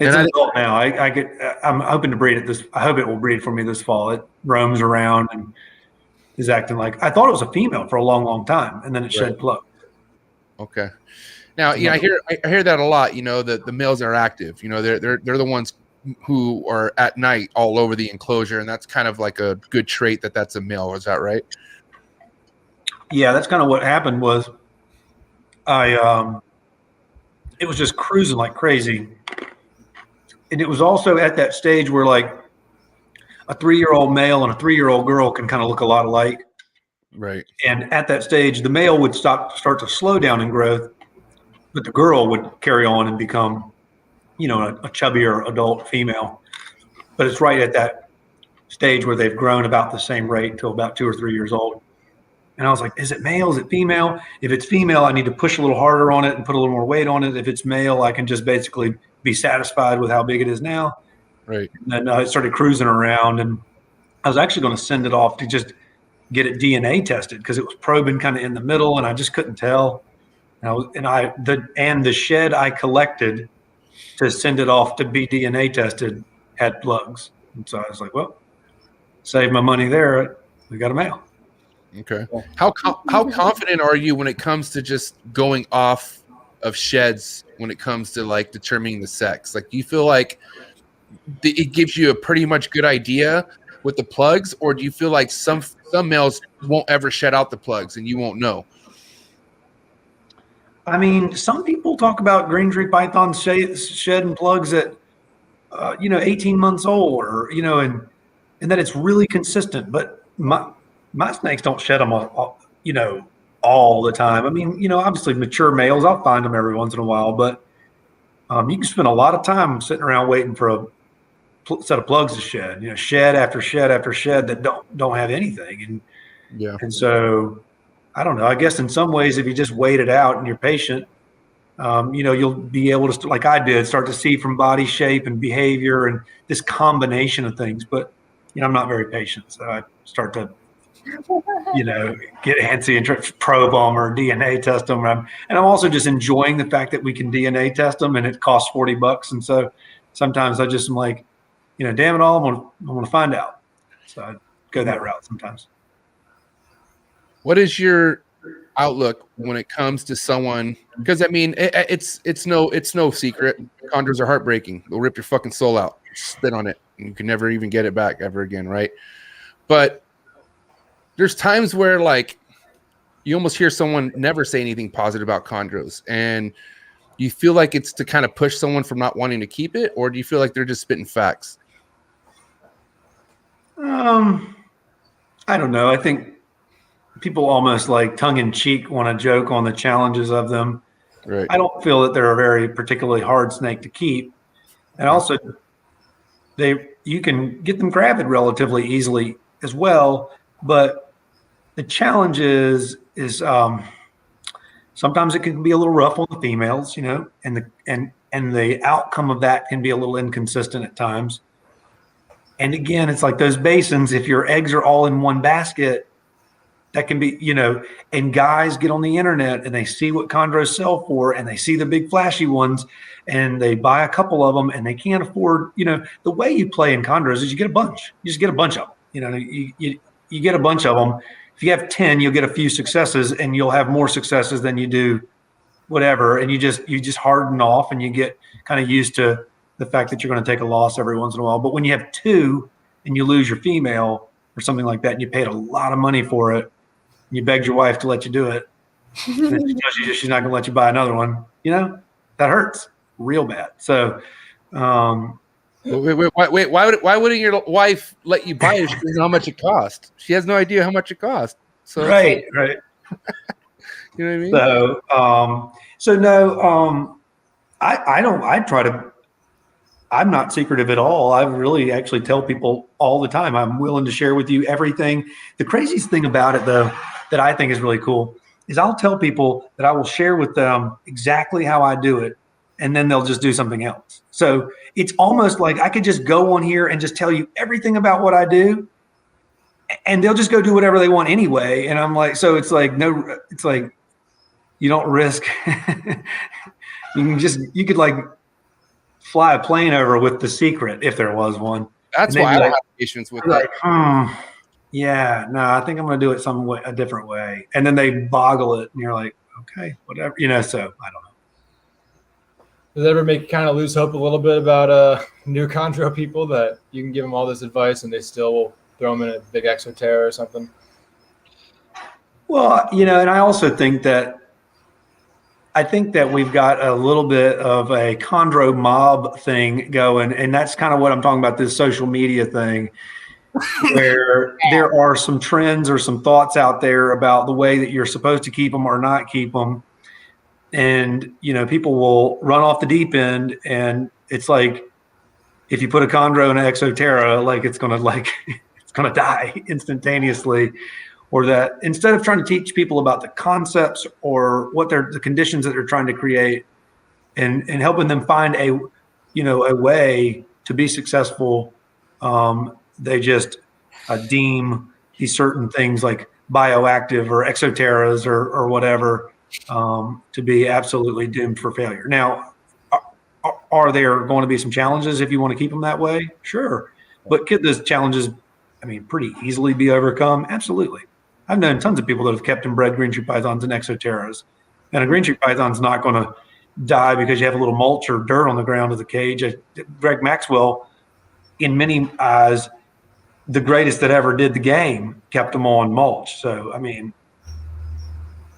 It's an adult now. I'm hoping to breed it I hope it will breed for me this fall. It roams around and is acting like, I thought it was a female for a long, long time, and then it shed plugs. Okay. Now, I hear that a lot. The males are active. They're the ones who are at night all over the enclosure, and that's kind of like a good trait that's a male. Is that right? Yeah, that's kind of what happened. Was it was just cruising like crazy, and it was also at that stage where like a 3-year-old male and a 3-year-old girl can kind of look a lot alike. Right. And at that stage, the male would start to slow down in growth, but the girl would carry on and become, a chubbier adult female. But it's right at that stage where they've grown about the same rate till about 2 or 3 years old. And I was like, is it male? Is it female? If it's female, I need to push a little harder on it and put a little more weight on it. If it's male, I can just basically be satisfied with how big it is now. Right. And then I started cruising around, and I was actually going to send it off to just get it DNA tested because it was probing kind of in the middle, and I just couldn't tell. The shed I collected to send it off to be DNA tested had plugs, and so I was like, well, save my money there. We got a male. Okay. How confident are you when it comes to just going off of sheds when it comes to like determining the sex? Like, do you feel like it gives you a pretty much good idea with the plugs, or do you feel like some males won't ever shed out the plugs and you won't know? I mean, some people talk about green tree pythons shedding plugs at 18 months old, or and that it's really consistent. But my snakes don't shed them all the time. I mean, obviously mature males, I'll find them every once in a while, but you can spend a lot of time sitting around waiting for a set of plugs to shed. Shed after shed after shed that don't have anything, and so I don't know. I guess in some ways, if you just wait it out and you're patient, you'll be able to, like I did, start to see from body shape and behavior and this combination of things. But I'm not very patient, so I start to get antsy and try to probe them or DNA test them. And I'm also just enjoying the fact that we can DNA test them and it costs $40. And so sometimes I just am like, damn it all, I'm going to find out. So I go that route sometimes. What is your outlook when it comes to someone? Because I mean, it's no secret. Chondros are heartbreaking. They'll rip your fucking soul out, spit on it, and you can never even get it back ever again, right? But there's times where like you almost hear someone never say anything positive about chondros, and you feel like it's to kind of push someone from not wanting to keep it, or do you feel like they're just spitting facts? I don't know. I think people almost like tongue in cheek want to joke on the challenges of them. Right. I don't feel that they're a very particularly hard snake to keep, and also you can get them gravid relatively easily as well. But the challenge is sometimes it can be a little rough on the females, and the outcome of that can be a little inconsistent at times. And again, it's like those basins, if your eggs are all in one basket, that can be, and guys get on the internet and they see what chondros sell for, and they see the big flashy ones, and they buy a couple of them, and they can't afford, the way you play in chondros is you get a bunch. You just get a bunch of them. You get a bunch of them. If you have 10, you'll get a few successes, and you'll have more successes than you do whatever. And you just harden off, and you get kind of used to the fact that you're going to take a loss every once in a while. But when you have 2 and you lose your female or something like that, and you paid a lot of money for it, and you begged your wife to let you do it, and she's not going to let you buy another one, that hurts real bad. So Wait, why wouldn't your wife let you buy it? She doesn't know how much it costs. She has no idea how much it costs. So right. You know what I mean? I'm not secretive at all. I really actually tell people all the time. I'm willing to share with you everything. The craziest thing about it, though, that I think is really cool is I'll tell people that I will share with them exactly how I do it, and then they'll just do something else. So it's almost like I could just go on here and just tell you everything about what I do, and they'll just go do whatever they want anyway. And I'm like, so it's like, you don't risk. You could like fly a plane over with the secret if there was one. That's why I don't have patience with that. Yeah, no, I think I'm going to do it a different way. And then they boggle it, and you're like, okay, whatever, so I don't know. Does it ever make you kind of lose hope a little bit about new chondro people that you can give them all this advice and they still will throw them in a big exoterra or something? Well, and I also think that we've got a little bit of a chondro mob thing going, and that's kind of what I'm talking about, this social media thing, where there are some trends or some thoughts out there about the way that you're supposed to keep them or not keep them. And, people will run off the deep end, and it's like, if you put a chondro in an exoterra, like it's going to die instantaneously. Or that instead of trying to teach people about the concepts or what the conditions that they're trying to create, and helping them find a way to be successful, they just deem these certain things like bioactive or exoterras or whatever to be absolutely doomed for failure. Now, are there going to be some challenges if you want to keep them that way? Sure, but could those challenges, pretty easily be overcome? Absolutely. I've known tons of people that have kept and bred green tree pythons and exoterras. And a green tree python's not going to die because you have a little mulch or dirt on the ground of the cage. Greg Maxwell, in many eyes, the greatest that ever did the game, kept them on mulch. So,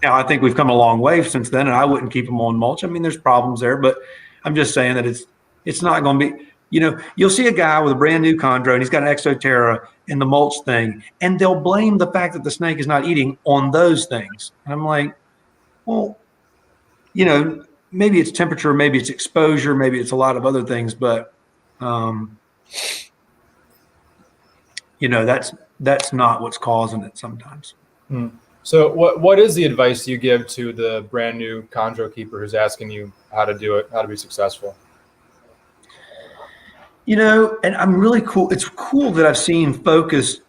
now I think we've come a long way since then, and I wouldn't keep them on mulch. There's problems there, but I'm just saying that it's not going to be, you'll see a guy with a brand new chondro and he's got an exoterra in the mulch thing, and they'll blame the fact that the snake is not eating on those things. And I'm like, well, maybe it's temperature, maybe it's exposure, maybe it's a lot of other things, but that's not what's causing it sometimes. So what is the advice you give to the brand new chondro keeper who's asking you how to do it, how to be successful? And I'm really cool. It's cool that I've seen Focus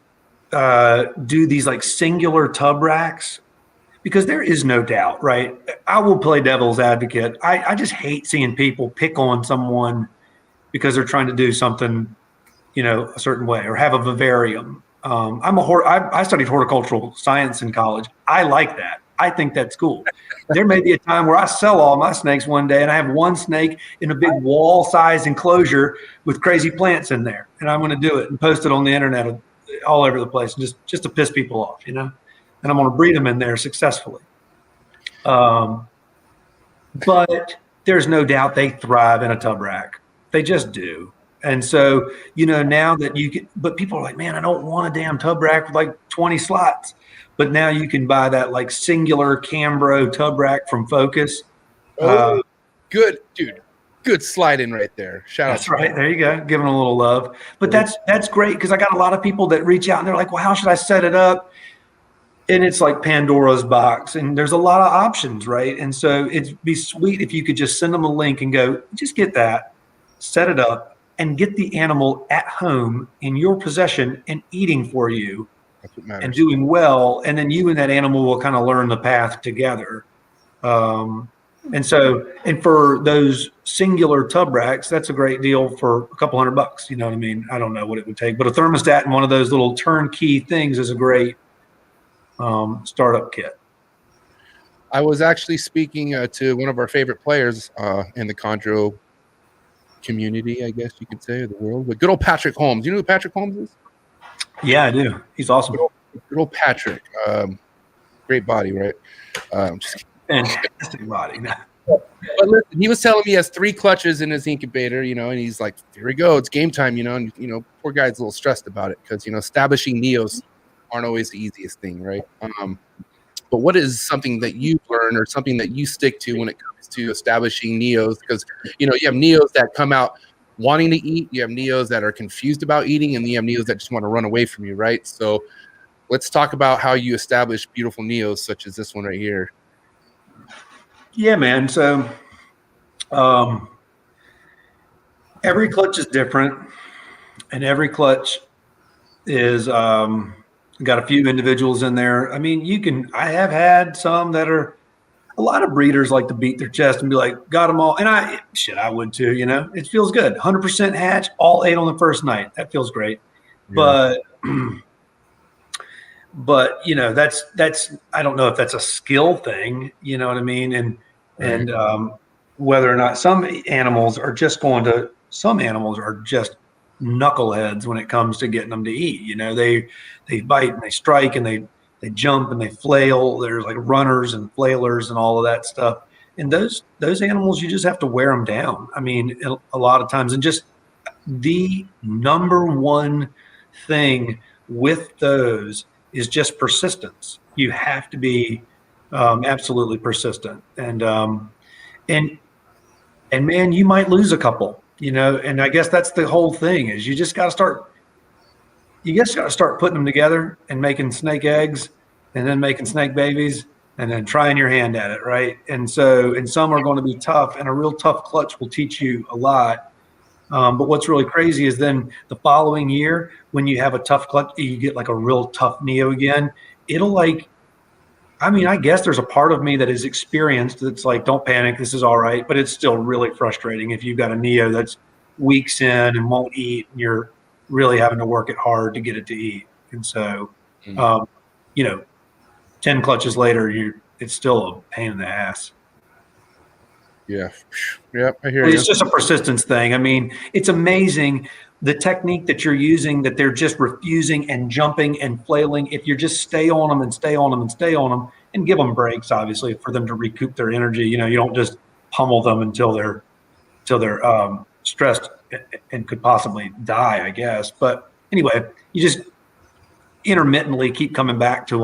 do these like singular tub racks, because there is no doubt, right? I will play devil's advocate. I just hate seeing people pick on someone because they're trying to do something, a certain way, or have a vivarium. I studied horticultural science in college. I like that. I think that's cool. There may be a time where I sell all my snakes one day and I have one snake in a big wall-sized enclosure with crazy plants in there, and I'm going to do it and post it on the internet all over the place, just to piss people off, and I'm going to breed them in there successfully. But there's no doubt they thrive in a tub rack. They just do. And so, now that but people are like, man, I don't want a damn tub rack with like 20 slots. But now you can buy that like singular Cambro tub rack from Focus. Good, dude. Good slide in right there. Shout out. That's right. There you go. Giving a little love. But that's great, because I got a lot of people that reach out and they're like, well, how should I set it up? And it's like Pandora's box, and there's a lot of options, right? And so it'd be sweet if you could just send them a link and go, just get that, set it up, and get the animal at home in your possession and eating for you. That's what matters. And doing well, and then you and that animal will kind of learn the path together. And for those singular tub racks, that's a great deal for a couple $100. You know what I mean? I don't know what it would take, but a thermostat and one of those little turnkey things is a great startup kit. I was actually speaking to one of our favorite players in the chondro community, I guess you could say, of the world, but good old Patrick Holmes. You know who Patrick Holmes is? Yeah, I do. He's awesome. Good old Patrick. Great body, right? Fantastic body. But listen, he was telling me he has 3 clutches in his incubator, you know, and he's like, here we go, it's game time, you know, and, you know, poor guy's a little stressed about it because, you know, establishing neos aren't always the easiest thing, right? But what is something that you've learned or something that you stick to when it comes to establishing neos? Because, you know, you have neos that come out wanting to eat, you have neos that are confused about eating, and you have neos that just want to run away from you, right? So let's talk about how you establish beautiful neos such as this one right here. Yeah, man. So every clutch is different, and every clutch is got a few individuals in there. I mean, I have had some that are, a lot of breeders like to beat their chest and be like, got them all. And I would too, you know, it feels good. 100% hatch, all 8 on the first night. That feels great. Yeah. But you know, that's, I don't know if that's a skill thing, you know what I mean? And whether or not some animals are just knuckleheads when it comes to getting them to eat. You know, they bite and they strike and they jump and they flail. There's like runners and flailers and all of that stuff. And those animals, you just have to wear them down. I mean, a lot of times. And just the number one thing with those is just persistence. You have to be absolutely persistent. And man, you might lose a couple. You know, and I guess that's the whole thing is you just got to start putting them together and making snake eggs and then making snake babies and then trying your hand at it. Right. And some are going to be tough, and a real tough clutch will teach you a lot. But what's really crazy is then the following year, when you have a tough clutch, you get like a real tough neo again. I guess there's a part of me that is experienced that's like, don't panic, this is all right. But it's still really frustrating if you've got a neo that's weeks in and won't eat, and you're really having to work it hard to get it to eat. And so, you know, 10 clutches later, it's still a pain in the ass. Yeah. Yeah, I hear you. It's just a persistence thing. I mean, it's amazing the technique that you're using, that they're just refusing and jumping and flailing. If you just stay on them and stay on them and stay on them and give them breaks, obviously, for them to recoup their energy. You know, you don't just pummel them until they're stressed and could possibly die, I guess. But anyway, you just intermittently keep coming back to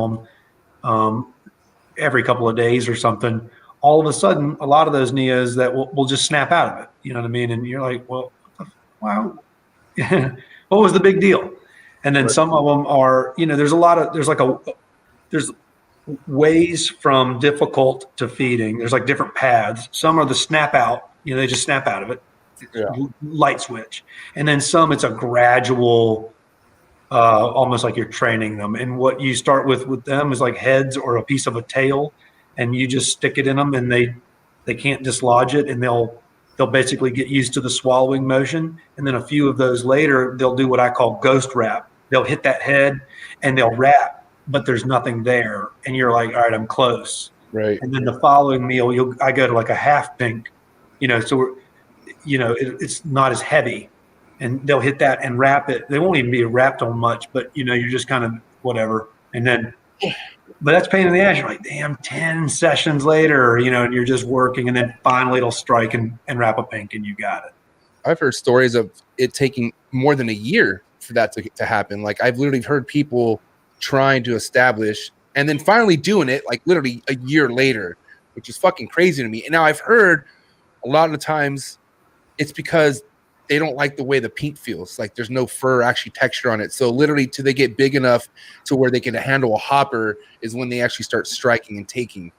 them every couple of days or something. All of a sudden, a lot of those neos that will just snap out of it. You know what I mean? And you're like, well, wow. What was the big deal? And then some of them are, you know, there's ways from difficult to feeding. There's like different paths. Some are the snap out, you know, they just snap out of it. Yeah. Light switch. And then some, it's a gradual, almost like you're training them. And what you start with them is like heads or a piece of a tail, and you just stick it in them, and they can't dislodge it, and they'll basically get used to the swallowing motion. And then a few of those later, they'll do what I call ghost wrap. They'll hit that head and they'll wrap, but there's nothing there. And you're like, all right, I'm close. Right. And then the following meal, I go to like a half pink, you know, so it's not as heavy, and they'll hit that and wrap it. They won't even be wrapped on much, but you know, you're just kind of whatever. And then, but that's pain in the ass. You're like, damn, 10 sessions later, you know, and you're just working, and then finally it'll strike and wrap a pink, and you got it. I've heard stories of it taking more than a year for that to happen. Like, I've literally heard people trying to establish and then finally doing it like literally a year later, which is fucking crazy to me. And now I've heard a lot of the times it's because they don't like the way the pink feels. Like, there's no fur actually texture on it. So literally till they get big enough to where they can handle a hopper is when they actually start striking and taking.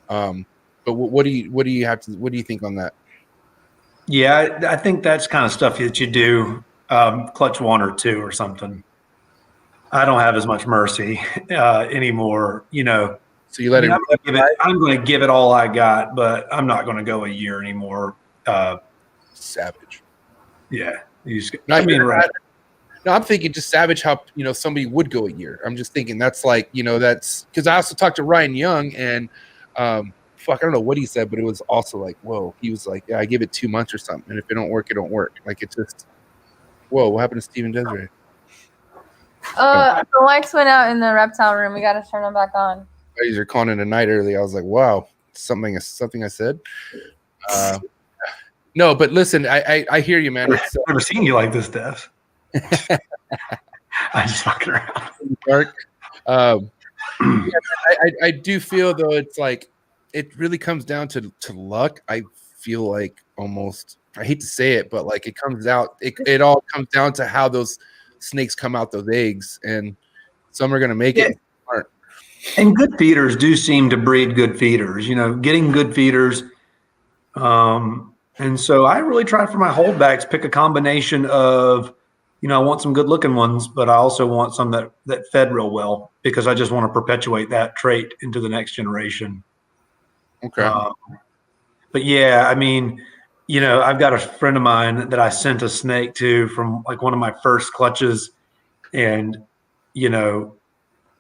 But what do you think on that? Yeah, I think that's kind of stuff that you do clutch 1 or 2 or something. I don't have as much mercy anymore, you know. So you let I'm going to give it all I got, but I'm not going to go a year anymore. Savage. Yeah. Right. No, I'm thinking just savage how, you know, somebody would go a year. I'm just thinking that's like, you know, that's because I also talked to Ryan Young, and I don't know what he said, but it was also like, whoa. He was like, yeah, I give it 2 months or something, and if it don't work, it don't work. Like, it just, whoa, what happened to Steven Desiree? The lights went out in the reptile room. We got to turn them back on. You're calling it a night early. I was like, wow, something I said. No, but listen, I hear you, man. I've never seen you like this, Dev. I'm just fucking around. Dark. I do feel though it's like it really comes down to luck. I feel like almost, I hate to say it, but like it all comes down to how those snakes come out those eggs, and some are gonna make it. And good feeders do seem to breed good feeders. Getting good feeders. And so I really try for my holdbacks, pick a combination of, I want some good looking ones, but I also want some that fed real well, because I just want to perpetuate that trait into the next generation. Okay. But yeah, I mean, I've got a friend of mine that I sent a snake to from like one of my first clutches, and,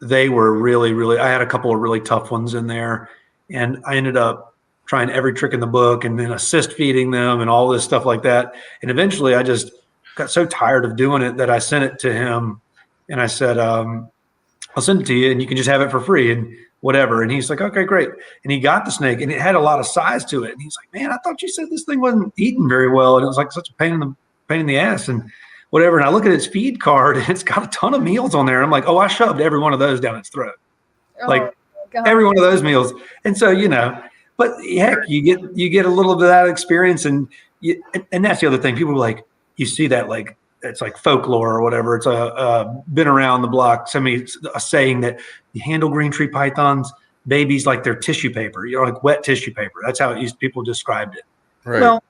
they were really, really, I had a couple of really tough ones in there, and I ended up trying every trick in the book and then assist feeding them and all this stuff like that. And eventually I just got so tired of doing it that I sent it to him, and I said, I'll send it to you and you can just have it for free and whatever. And he's like, okay, great. And he got the snake, and it had a lot of size to it. And he's like, man, I thought you said this thing wasn't eating very well. And it was like such a pain in the ass and whatever. And I look at its feed card, and it's got a ton of meals on there. And I'm like, oh, I shoved every one of those down its throat. Every one of those meals. And so, but heck, you get a little bit of that experience, and that's the other thing. People are like, you see that like it's like folklore or whatever. It's been around the block. A saying that you handle green tree pythons, babies like they're tissue paper. Like wet tissue paper. That's how people described it. Right. Well,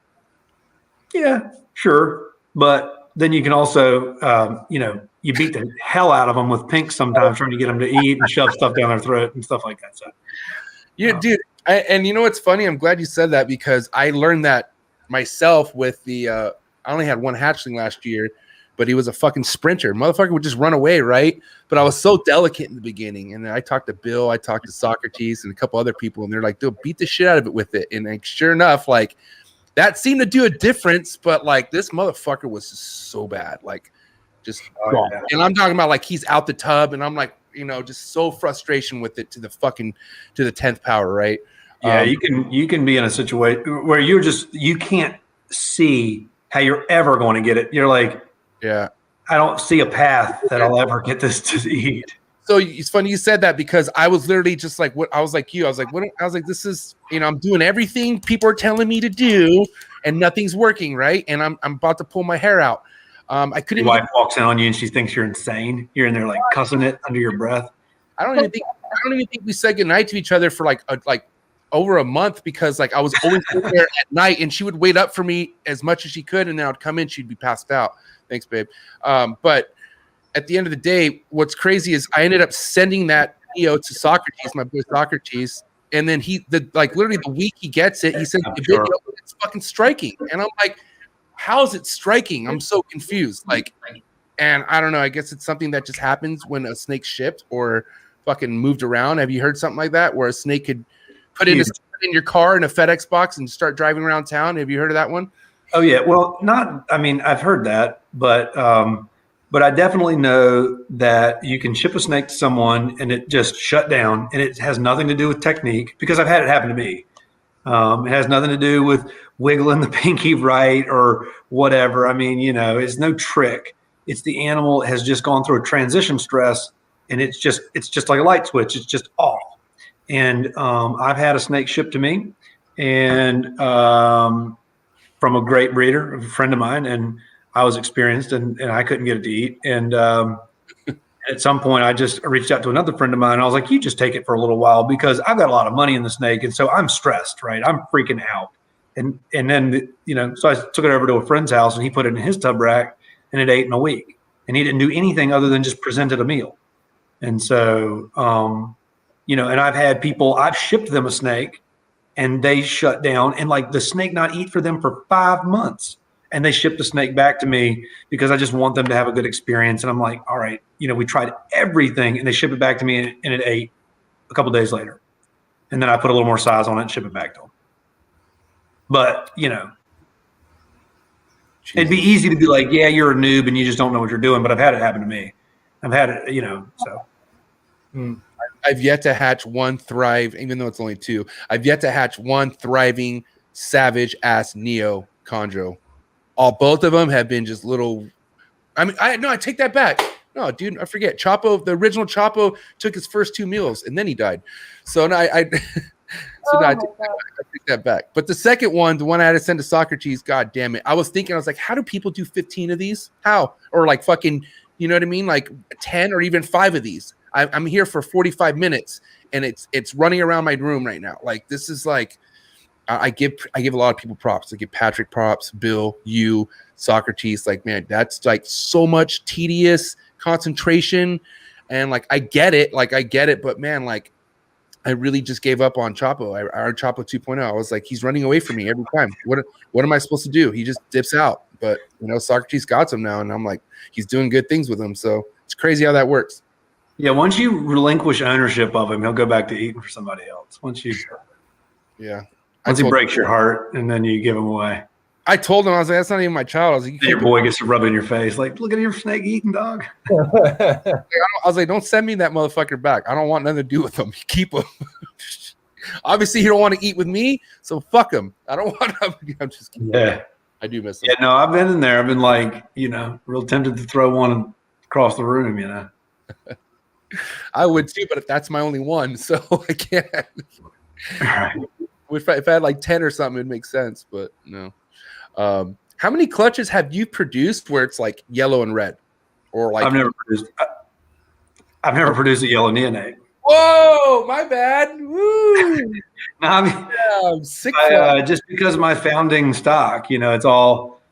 yeah, sure, but then you can also, you beat the hell out of them with pink sometimes, trying to get them to eat and shove stuff down their throat and stuff like that. So, yeah, dude. And you know what's funny? I'm glad you said that, because I learned that myself with the. I only had one hatchling last year, but he was a fucking sprinter. Motherfucker would just run away, right? But I was so delicate in the beginning, and then I talked to Bill, I talked to Socrates, and a couple other people, and they're like, "Dude, beat the shit out of it with it." And like, sure enough, like that seemed to do a difference. But like this motherfucker was just so bad, like just. yeah. And I'm talking about like he's out the tub, and I'm like, just so frustration with it to the 10th power, right? Yeah, you can be in a situation where you can't see how you're ever going to get it. You're like, yeah, I don't see a path that I'll ever get this to eat. So it's funny you said that, because I was literally just like, what I was like you. I was like, what? I was like, this is, I'm doing everything people are telling me to do, and nothing's working, right? And I'm about to pull my hair out. I couldn't. Your wife walks in on you and she thinks you're insane. You're in there like cussing it under your breath. I don't even think we said goodnight to each other for like over a month, because like I was always there at night, and she would wait up for me as much as she could, and then I'd come in, she'd be passed out. Thanks, babe. But at the end of the day, what's crazy is I ended up sending that video to Socrates, my boy Socrates, and then literally the week he gets it, he sends the video, it's fucking striking, and I'm like, how is it striking? I'm so confused. Like, and I don't know. I guess it's something that just happens when a snake's shipped or fucking moved around. Have you heard something like that, where a snake could put in your car in a FedEx box and start driving around town? Have you heard of that one? Oh yeah. Well, I've heard that, but I definitely know that you can ship a snake to someone and it just shut down, and it has nothing to do with technique, because I've had it happen to me. It has nothing to do with wiggling the pinky right or whatever. It's no trick. It's the animal has just gone through a transition stress, and it's just like a light switch. It's just off. And I've had a snake shipped to me, and from a great breeder, a friend of mine, and I was experienced, and I couldn't get it to eat. And at some point, I just reached out to another friend of mine. And I was like, you just take it for a little while, because I've got a lot of money in the snake, and so I'm stressed, right? I'm freaking out. And then, so I took it over to a friend's house, and he put it in his tub rack, and it ate in a week. And he didn't do anything other than just presented a meal. And so, and I've shipped them a snake, and they shut down, and like the snake not eat for them for 5 months. And they ship the snake back to me because I just want them to have a good experience. And I'm like, all right, we tried everything, and they ship it back to me, and it ate a couple of days later. And then I put a little more size on it and ship it back to them. But, it'd be easy to be like, yeah, you're a noob and you just don't know what you're doing. But I've had it happen to me. I've had it, so. I've yet to hatch one even though it's only 2. I've yet to hatch one thriving savage ass neo chondro. Both of them have been just little. I take that back. No, dude, I forget. Chapo, the original Chapo, took his first 2 meals and then he died. So no, I take that back. But the second one, the one I had to send to Socrates, god damn it. I was like, how do people do 15 of these? How? Or like fucking, you know what I mean? Like 10 or even 5 of these. I'm here for 45 minutes and it's running around my room right now. Like this is like I give a lot of people props. I give Patrick props, Bill, you, Socrates. Like, man, that's like so much tedious concentration. And like I get it, but man, like I really just gave up on Chapo. Our Chapo 2.0. I was like, he's running away from me every time. What am I supposed to do? He just dips out. But Socrates got him now, and I'm like, he's doing good things with him. So it's crazy how that works. Yeah, once you relinquish ownership of him, he'll go back to eating for somebody else. Once he breaks your heart, and then you give him away. I told him, I was like, that's not even my child. I was like, your boy gets to rub in your face, like, look at your snake eating dog. I was like, don't send me that motherfucker back. I don't want nothing to do with him. Keep him. Obviously, he don't want to eat with me, so fuck him. I don't want him. I'm just kidding. Yeah. I do miss him. Yeah, no, I've been in there. I've been like, real tempted to throw one across the room, I would too, but that's my only one, so I can't. Right. If I had like 10 or something, it'd make sense, but no. How many clutches have you produced where it's like yellow and red, or like? I've never produced a yellow neonate. Whoa, my bad. Woo. No, I mean, I'm sick. Just because of my founding stock, it's all,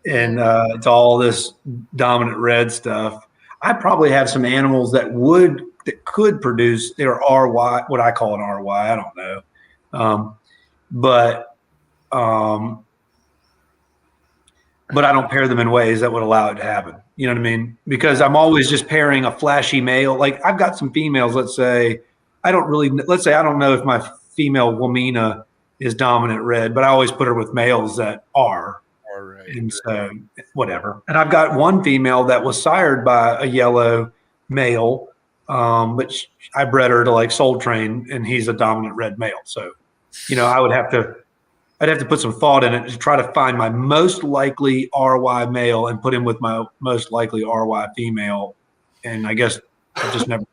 and it's all this dominant red stuff. I probably have some animals that could produce their RY, what I call an RY. I don't know, but I don't pair them in ways that would allow it to happen. You know what I mean? Because I'm always just pairing a flashy male. Like I've got some females. Let's say I don't know if my female Womena is dominant red, but I always put her with males that are. Right. And so whatever. And I've got one female that was sired by a yellow male, but I bred her to like Soul Train, and he's a dominant red male. So, I'd have to put some thought in it to try to find my most likely RY male and put him with my most likely RY female. And I guess I've just never,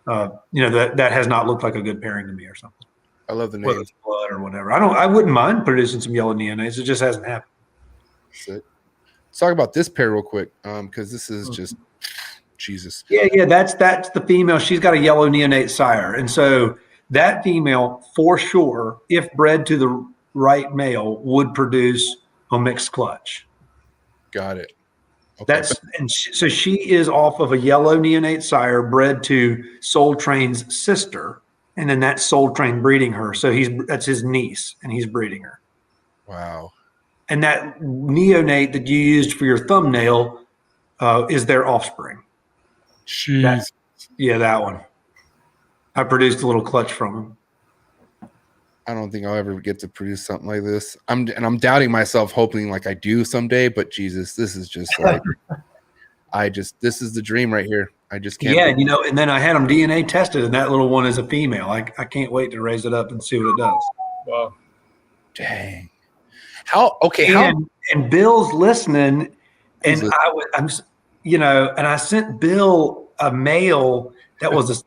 that has not looked like a good pairing to me or something. I love the name. Whether it's blood or whatever. I wouldn't mind producing some yellow neonates. It just hasn't happened. Let's talk about this pair real quick, because this is just Jesus. Yeah, that's the female. She's got a yellow neonate sire, and so that female, for sure, if bred to the right male, would produce a mixed clutch. Got it. Okay. So she is off of a yellow neonate sire bred to Soul Train's sister, and then that Soul Train breeding her. So that's his niece, and he's breeding her. Wow. And that neonate that you used for your thumbnail is their offspring. Jeez. That one. I produced a little clutch from him. I don't think I'll ever get to produce something like this. I'm doubting myself, hoping like I do someday. But Jesus, this is just like, this is the dream right here. I just can't. Yeah, and then I had them DNA tested, and that little one is a female. I can't wait to raise it up and see what it does. Wow. Dang. And Bill's listening, and I sent Bill a mail that was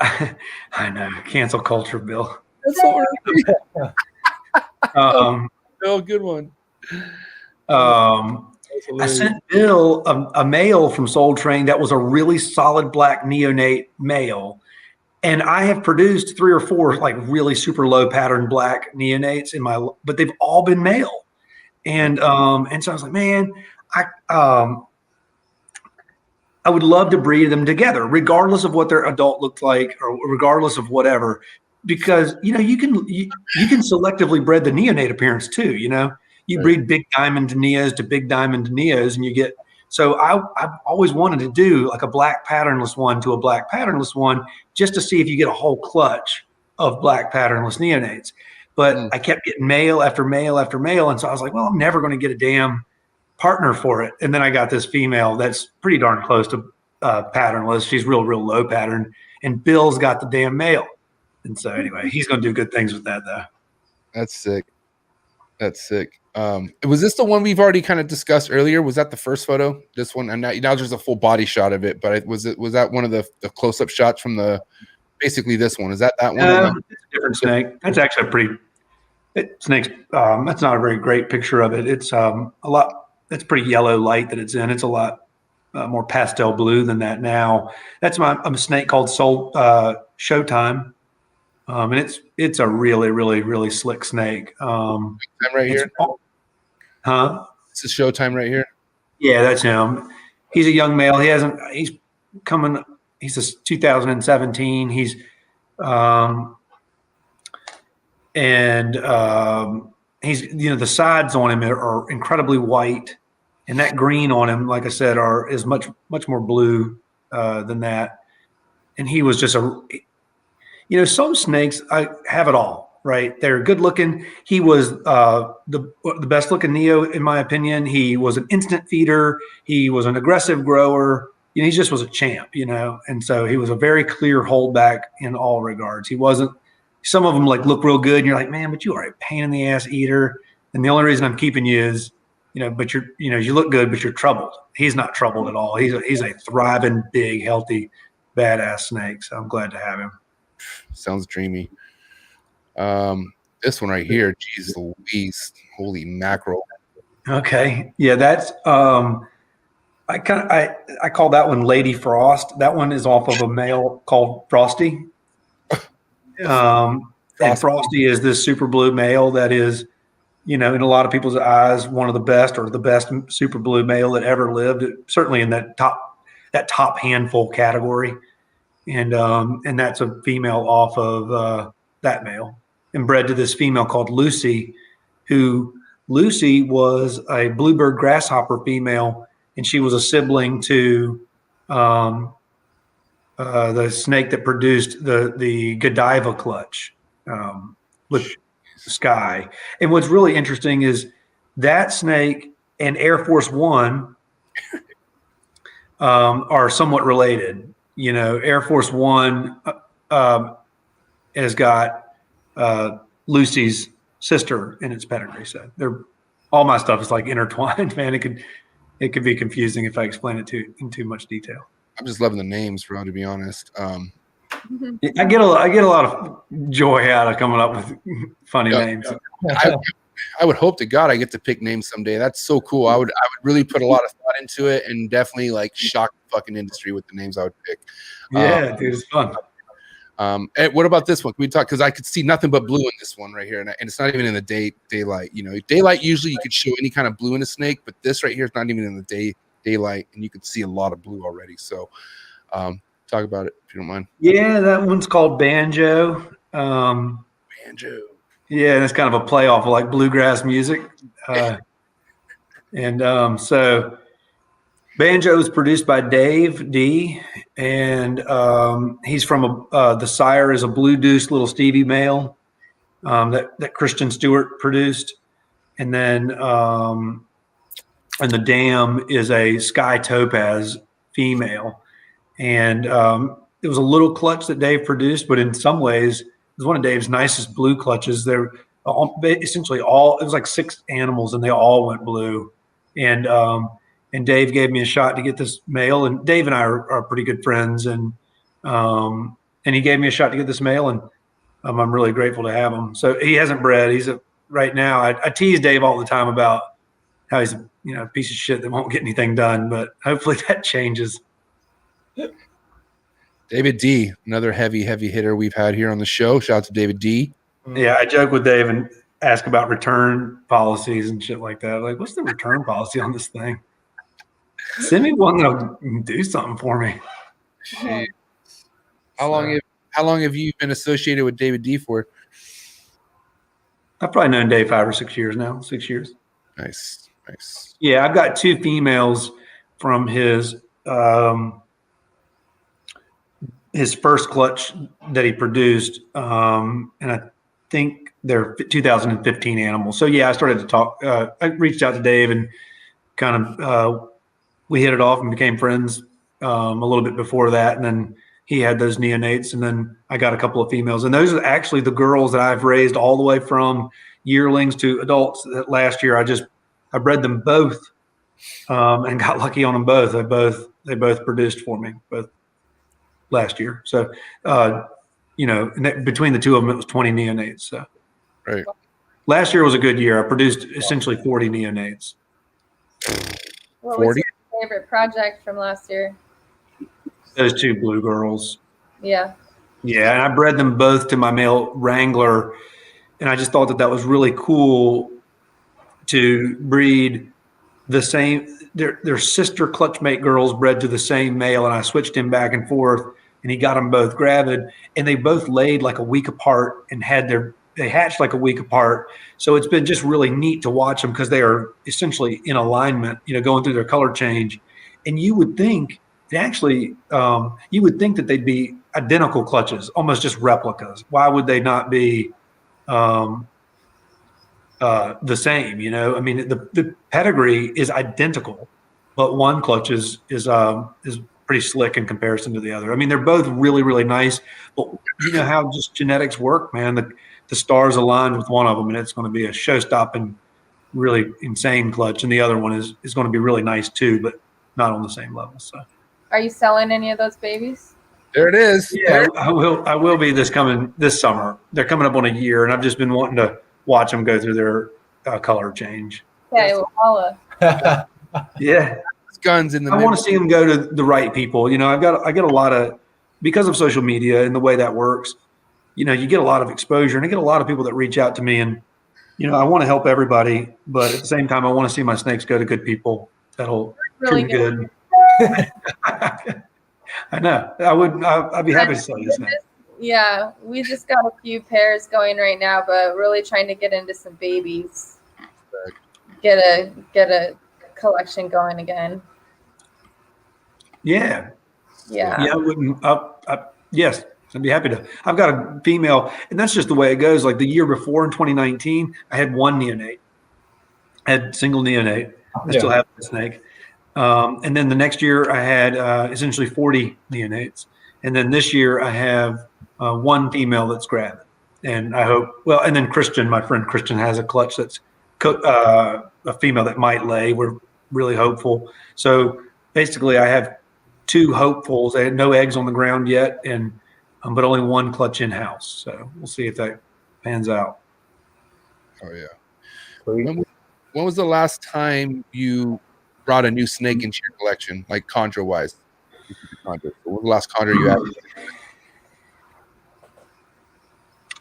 I know, cancel culture, Bill. That's so Bill, good one. I sent Bill a male from Soul Train that was a really solid black neonate male. And I have produced 3 or 4 like really super low pattern black neonates but they've all been male. And so I was like, man, I would love to breed them together, regardless of what their adult looked like or regardless of whatever, because, you can selectively bred the neonate appearance too. You breed big diamond neos to big diamond neos, and you get. So I've always wanted to do like a black patternless one to a black patternless one, just to see if you get a whole clutch of black patternless neonates. But I kept getting male after male after male, and so I was like, well, I'm never going to get a damn partner for it. And then I got this female that's pretty darn close to patternless. She's real low pattern. And Bill's got the damn male. And so anyway, he's going to do good things with that though. That's sick. Was this the one we've already kind of discussed earlier? Was that the first photo? This one, and now there's a full body shot of it. But was that one of the close-up shots from basically this one? Is that one? It's a different snake. That's actually snake's. That's not a very great picture of it. It's It's pretty yellow light that it's in. It's a lot more pastel blue than that now. That's a snake called Showtime. And it's a really, really, really slick snake. Right here? Huh? It's a Showtime right here? Yeah, that's him. He's a young male. He's a 2017. He's the sides on him are incredibly white, and that green on him, like I said, is much more blue than that. And he was just some snakes have it all, right? They're good looking. He was the best looking neo, in my opinion. He was an instant feeder. He was an aggressive grower. He just was a champ, and so he was a very clear holdback in all regards. He wasn't. Some of them look real good, and you're like, man, but you are a pain in the ass eater. And the only reason I'm keeping you is, but you look good, but you're troubled. He's not troubled at all. He's a thriving, big, healthy, badass snake. So I'm glad to have him. Sounds dreamy. This one right here, geez Louise, holy mackerel. Okay, yeah, that's I call that one Lady Frost. That one is off of a male called Frosty. And Frosty is this super blue male that is, in a lot of people's eyes, one of the best or the best super blue male that ever lived. Certainly in that top handful category. And that's a female off of that male and bred to this female called Lucy, Lucy was a bluebird grasshopper female, and she was a sibling to the snake that produced the Godiva clutch with Sky. And what's really interesting is that snake and Air Force One are somewhat related. Air Force One has got Lucy's sister in its pedigree. So all my stuff is intertwined, man. It could be confusing if I explain it in too much detail. I'm just loving the names, bro, to be honest. I get a lot of joy out of coming up with funny names. I would hope to God I get to pick names someday. That's so cool. I would really put a lot of thought into it and definitely shock the fucking industry with the names I would pick. Yeah, dude, it's fun. And what about this one? Can we talk? Because I could see nothing but blue in this one right here, and it's not even in the daylight. Daylight usually you could show any kind of blue in a snake, but this right here is not even in the daylight, and you could see a lot of blue already. So, talk about it if you don't mind. Yeah, that one's called Banjo. Banjo. Yeah, and it's kind of a play off of bluegrass music. So Banjo is produced by Dave D, and he's from the sire is a blue deuce little Stevie male that Christian Stewart produced, and then and the dam is a Sky Topaz female, and it was a little clutch that Dave produced, but in some ways it was one of Dave's nicest blue clutches. They're essentially all, it was 6 animals and they all went blue. And Dave gave me a shot to get this male, and Dave and I are pretty good friends. And he gave me a shot to get this male, and I'm really grateful to have him. So he hasn't bred. Right now, I tease Dave all the time about how he's a piece of shit that won't get anything done, but hopefully that changes. David D, another heavy hitter we've had here on the show. Shout out to David D. Yeah, I joke with Dave and ask about return policies and shit like that. What's the return policy on this thing? Send me one that'll do something for me. How long have you been associated with David D for? I've probably known Dave 5 or 6 years now. 6 years. Nice. Yeah, I've got 2 females from his first clutch that he produced, and I think they're 2015 animals. So yeah, I started to talk. I reached out to Dave and kind of we hit it off and became friends a little bit before that, and then he had those neonates, and then I got a couple of females, and those are actually the girls that I've raised all the way from yearlings to adults. Last year, I bred them both, and got lucky on them both. They both produced for me both last year. So, between the two of them, it was 20 neonates. So, right. Last year was a good year. I produced essentially 40 neonates. What was your favorite project from last year? Those two blue girls. Yeah. Yeah, and I bred them both to my male wrangler, and I just thought that was really cool to breed the same. Their sister clutchmate girls bred to the same male, and I switched him back and forth, and he got them both gravid, and they both laid like a week apart and they hatched like a week apart. So it's been just really neat to watch them because they are essentially in alignment, going through their color change. And you would think that they'd be identical clutches, almost just replicas. Why would they not be the same? I mean, the pedigree is identical, but one clutch is pretty slick in comparison to the other. I mean, they're both really, really nice, but you know how just genetics work, man. The stars aligned with one of them, and it's going to be a show-stopping, really insane clutch, and the other one is going to be really nice too, but not on the same level. So, are you selling any of those babies? There it is. Yeah, I will be this summer. They're coming up on a year, and I've just been wanting to watch them go through their color change. Okay, well, holla. Yeah, guns in the. I want to see them go to the right people. I get a lot of, because of social media and the way that works. You get a lot of exposure, and I get a lot of people that reach out to me, and I want to help everybody, but at the same time, I want to see my snakes go to good people that'll really treat good. I know. I'd be happy to sell you a snake. Yeah, we just got a few pairs going right now, but really trying to get into some babies. Get a collection going again. Yeah. Yeah. Yeah. I wouldn't. Yes. I'd be happy to. I've got a female, and that's just the way it goes. Like the year before in 2019, I had one neonate. I had single neonate. I still have the snake. And then the next year I had essentially 40 neonates. And then this year I have one female that's gravid. And I hope, and then Christian, my friend Christian, has a clutch that's a female that might lay. We're really hopeful. So basically I have two hopefuls. I had no eggs on the ground yet, but only one clutch in-house. So we'll see if that pans out. Oh, yeah. When was the last time you brought a new snake into your collection, like chondro-wise? What was the last chondro you had?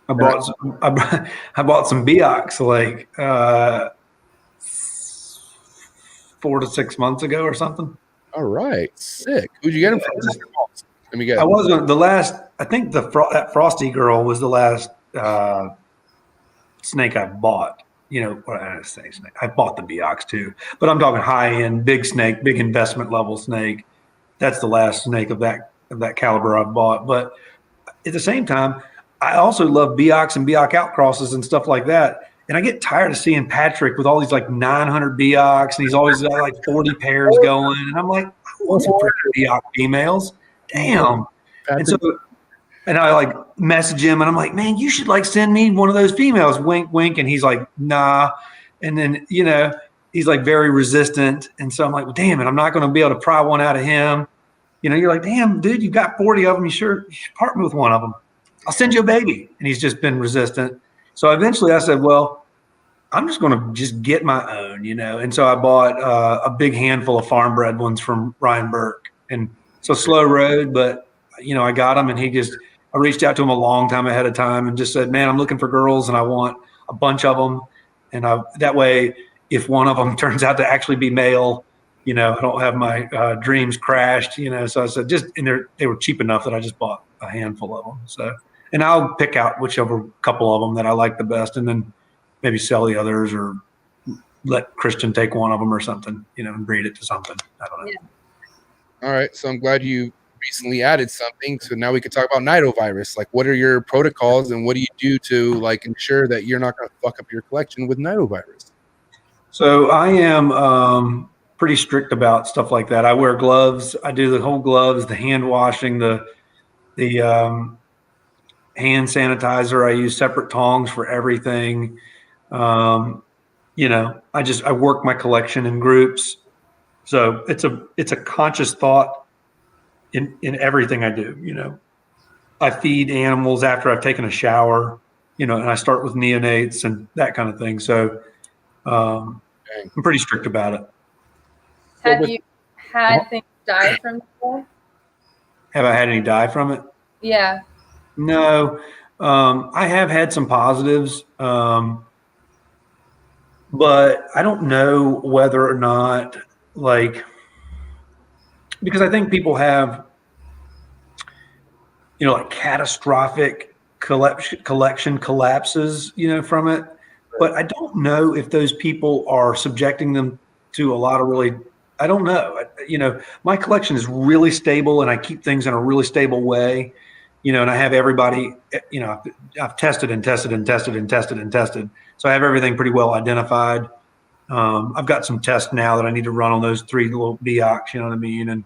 I bought some Biocs like 4 to 6 months ago or something. All right. Sick. Who'd you get him from? Let me guess. I wasn't the last. I think that Frosty girl was the last snake I bought. I say snake. I bought the Biocs too, but I'm talking high end, big snake, big investment level snake. That's the last snake of that caliber I've bought. But at the same time, I also love Biocs and Bioc outcrosses and stuff like that. And I get tired of seeing Patrick with all these like 900 Biocs, and he's always got like 40 pairs going. And I'm like, I want some Bioc females. Damn. And I like message him, and I'm like, man, you should like send me one of those females, wink, wink. And he's like, nah. And then, he's like very resistant. And so I'm like, well, damn it, I'm not going to be able to pry one out of him. You're like, damn, dude, you got 40 of them. You should part me with one of them. I'll send you a baby. And he's just been resistant. So eventually I said, well, I'm just going to just get my own, And so I bought a big handful of farm bred ones from Ryan Burke. And so slow road, but, I got him, and I reached out to him a long time ahead of time and just said, man, I'm looking for girls, and I want a bunch of them. And that way, if one of them turns out to actually be male, I don't have my dreams crashed, So I said, they were cheap enough that I just bought a handful of them. So, and I'll pick out whichever couple of them that I like the best, and then maybe sell the others or let Christian take one of them or something, and breed it to something. I don't know. Yeah. All right. So I'm glad you recently added something, so now we can talk about nidovirus. Like, what are your protocols, and what do you do to like ensure that you're not going to fuck up your collection with nidovirus? So I am pretty strict about stuff like that. I wear gloves. I do the whole gloves, the hand washing, the hand sanitizer. I use separate tongs for everything. You know, I work my collection in groups. So it's a conscious thought in everything I do. You know, I feed animals after I've taken a shower, you know, and I start with neonates and that kind of thing. So I'm pretty strict about it. Have you had things die from it? Have I had any die from it? Yeah. No. I have had some positives. But I don't know whether or not, like, because I think people have, you know, like catastrophic collection collapses, you know, from it. But I don't know if those people are subjecting them to a lot of I don't know. You know, my collection is really stable and I keep things in a really stable way, you know, and I have everybody, you know, I've tested and tested and tested and tested and tested. So I have everything pretty well identified. I've got some tests now that I need to run on those 3 little Biocs, you know what I mean? And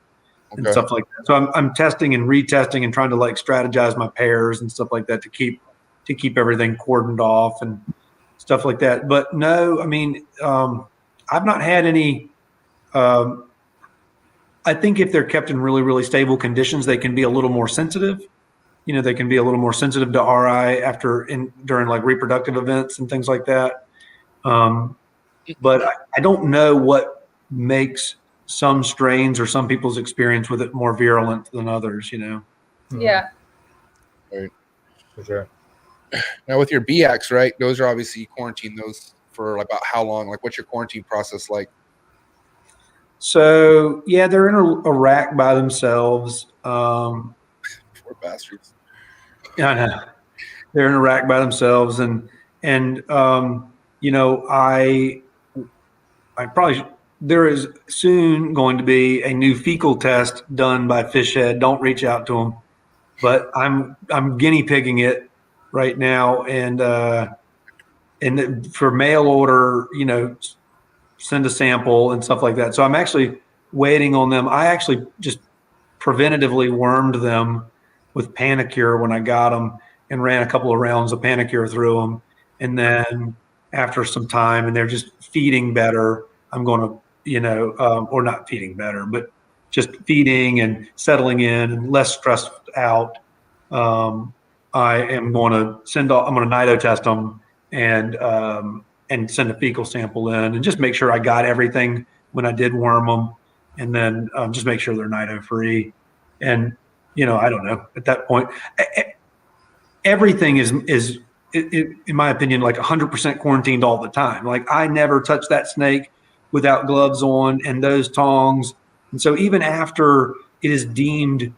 stuff like that. So I'm testing and retesting and trying to like strategize my pairs and stuff like that to keep everything cordoned off and stuff like that. But no, I mean, I've not had any, I think if they're kept in really, really stable conditions, they can be a little more sensitive. You know, they can be a little more sensitive to RI during like reproductive events and things like that. But I don't know what makes some strains or some people's experience with it more virulent than others, you know? Yeah. Right. For sure. Now with your Biocs, right? Those are obviously you quarantine those for about how long? Like what's your quarantine process like? So yeah, they're in a rack by themselves. Poor bastards. I know. They're in a rack by themselves, and you know, I probably there is soon going to be a new fecal test done by Fish Head. Don't reach out to them, but I'm guinea pigging it right now, and for mail order, you know, send a sample and stuff like that. So I'm actually waiting on them. I actually just preventatively wormed them with Panicure when I got them and ran a couple of rounds of Panicure through them. And then after some time and they're just feeding better, I'm going to, you know, or not feeding better, but just feeding and settling in and less stressed out. I am going to I'm going to nido test them and send a fecal sample in and just make sure I got everything when I did worm them, and then just make sure they're nido free. And, you know, I don't know, at that point, everything is in my opinion, like 100% quarantined all the time. Like I never touch that snake without gloves on and those tongs. And so even after it is deemed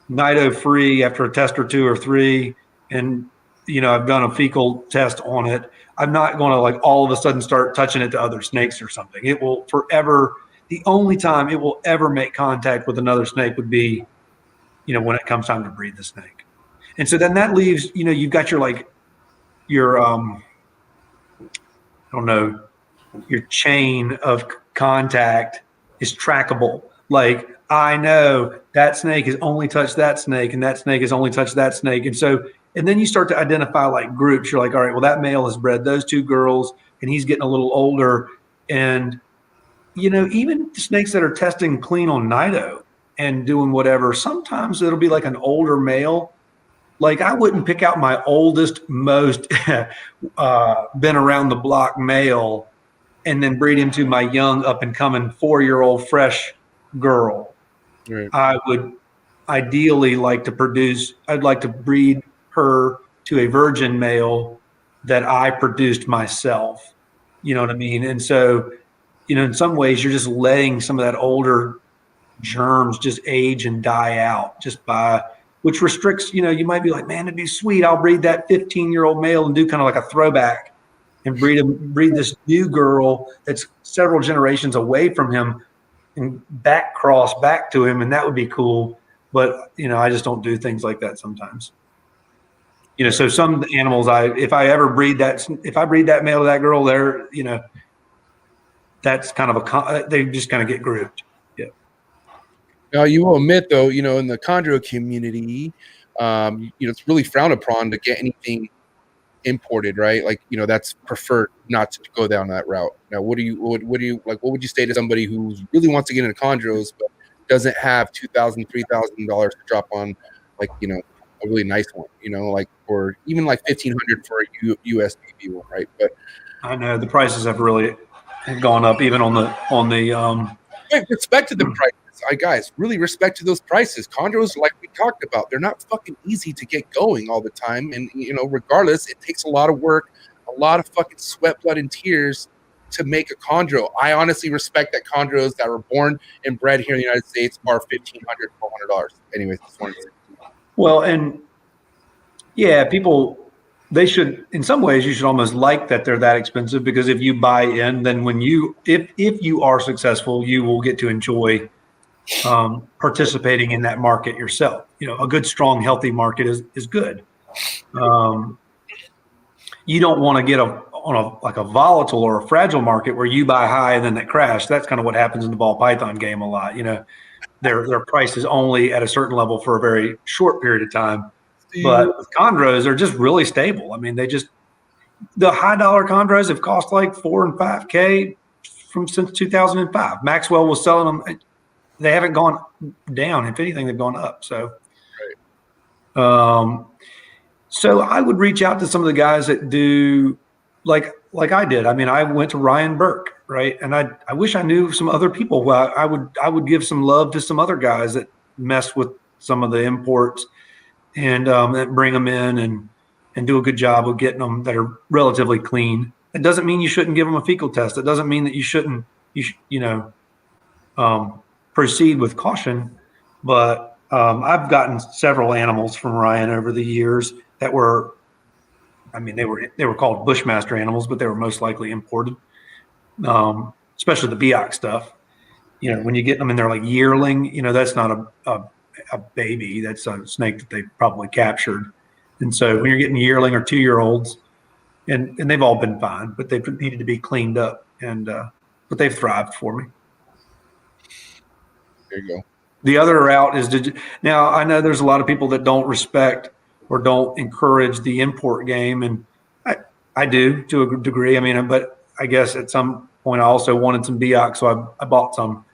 nido free after a test or 2 or 3, and, you know, I've done a fecal test on it, I'm not going to like all of a sudden start touching it to other snakes or something. It will forever, the only time it will ever make contact with another snake would be, you know, when it comes time to breed the snake. And so then that leaves, you know, you've got your I don't know, your chain of contact is trackable. Like I know that snake has only touched that snake and that snake has only touched that snake. And so, and then you start to identify like groups. You're like, all right, well, that male has bred those 2 girls and he's getting a little older. And, you know, even the snakes that are testing clean on nido and doing whatever, sometimes it'll be like an older male. Like I wouldn't pick out my oldest, most been around the block male and then breed him to my young up and coming 4-year-old fresh girl. Right. I would ideally like to I'd like to breed her to a virgin male that I produced myself. You know what I mean? And so, you know, in some ways you're just letting some of that older germs just age and die out just by, which restricts, you know, you might be like, man, it'd be sweet. I'll breed that 15-year-old male and do kind of like a throwback and breed this new girl that's several generations away from him and cross back to him. And that would be cool. But, you know, I just don't do things like that sometimes. You know, so some animals, if I breed that male to that girl, they're, you know, that's kind of they just kind of get grouped. Yeah. Now you will admit though, in the Chondro community, it's really frowned upon to get anything imported, right? Like, that's preferred not to go down that route. Now, what would you say to somebody who really wants to get into chondros but doesn't have $2,000, $3,000 to drop on, like, a really nice one, or even like $1,500 for a USDB one, right? But I know the prices have really gone up, even on the. Wait, respect to the prices. Guys, really respect to those prices. Chondros, like we talked about, they're not fucking easy to get going all the time. And, regardless, it takes a lot of work, a lot of fucking sweat, blood, and tears to make a chondro. I honestly respect that chondros that were born and bred here in the United States are $1,500, $400. Anyways, this one. Well, and yeah, they should, in some ways, you should almost like that they're that expensive, because if you buy in, then if you are successful, you will get to enjoy participating in that market yourself. A good, strong, healthy market is good. You don't want to get on a volatile or a fragile market where you buy high and then they crash. That's kind of what happens in the ball python game a lot. Their price is only at a certain level for a very short period of time. But with chondros, they're just really stable. I mean, the high dollar chondros have cost like $4,000 and $5,000 since 2005. Maxwell was selling them. They haven't gone down. If anything, they've gone up. So, so I would reach out to some of the guys that do like I did. I mean, I went to Ryan Burke, right? And I wish I knew some other people. Well, I would give some love to some other guys that mess with some of the imports and that bring them in and do a good job of getting them that are relatively clean. It doesn't mean you shouldn't give them a fecal test. It doesn't mean that you shouldn't, proceed with caution. But I've gotten several animals from Ryan over the years that were, they were called Bushmaster animals, but they were most likely imported, especially the Biak stuff. When you get them in there like yearling, that's not a baby. That's a snake that they probably captured. And so when you're getting yearling or 2-year-olds, and they've all been fine, but they've needed to be cleaned up, but they've thrived for me. There you go. The other route is now I know there's a lot of people that don't respect or don't encourage the import game, and I do to a degree. But I guess at some point I also wanted some Biak, so I bought some.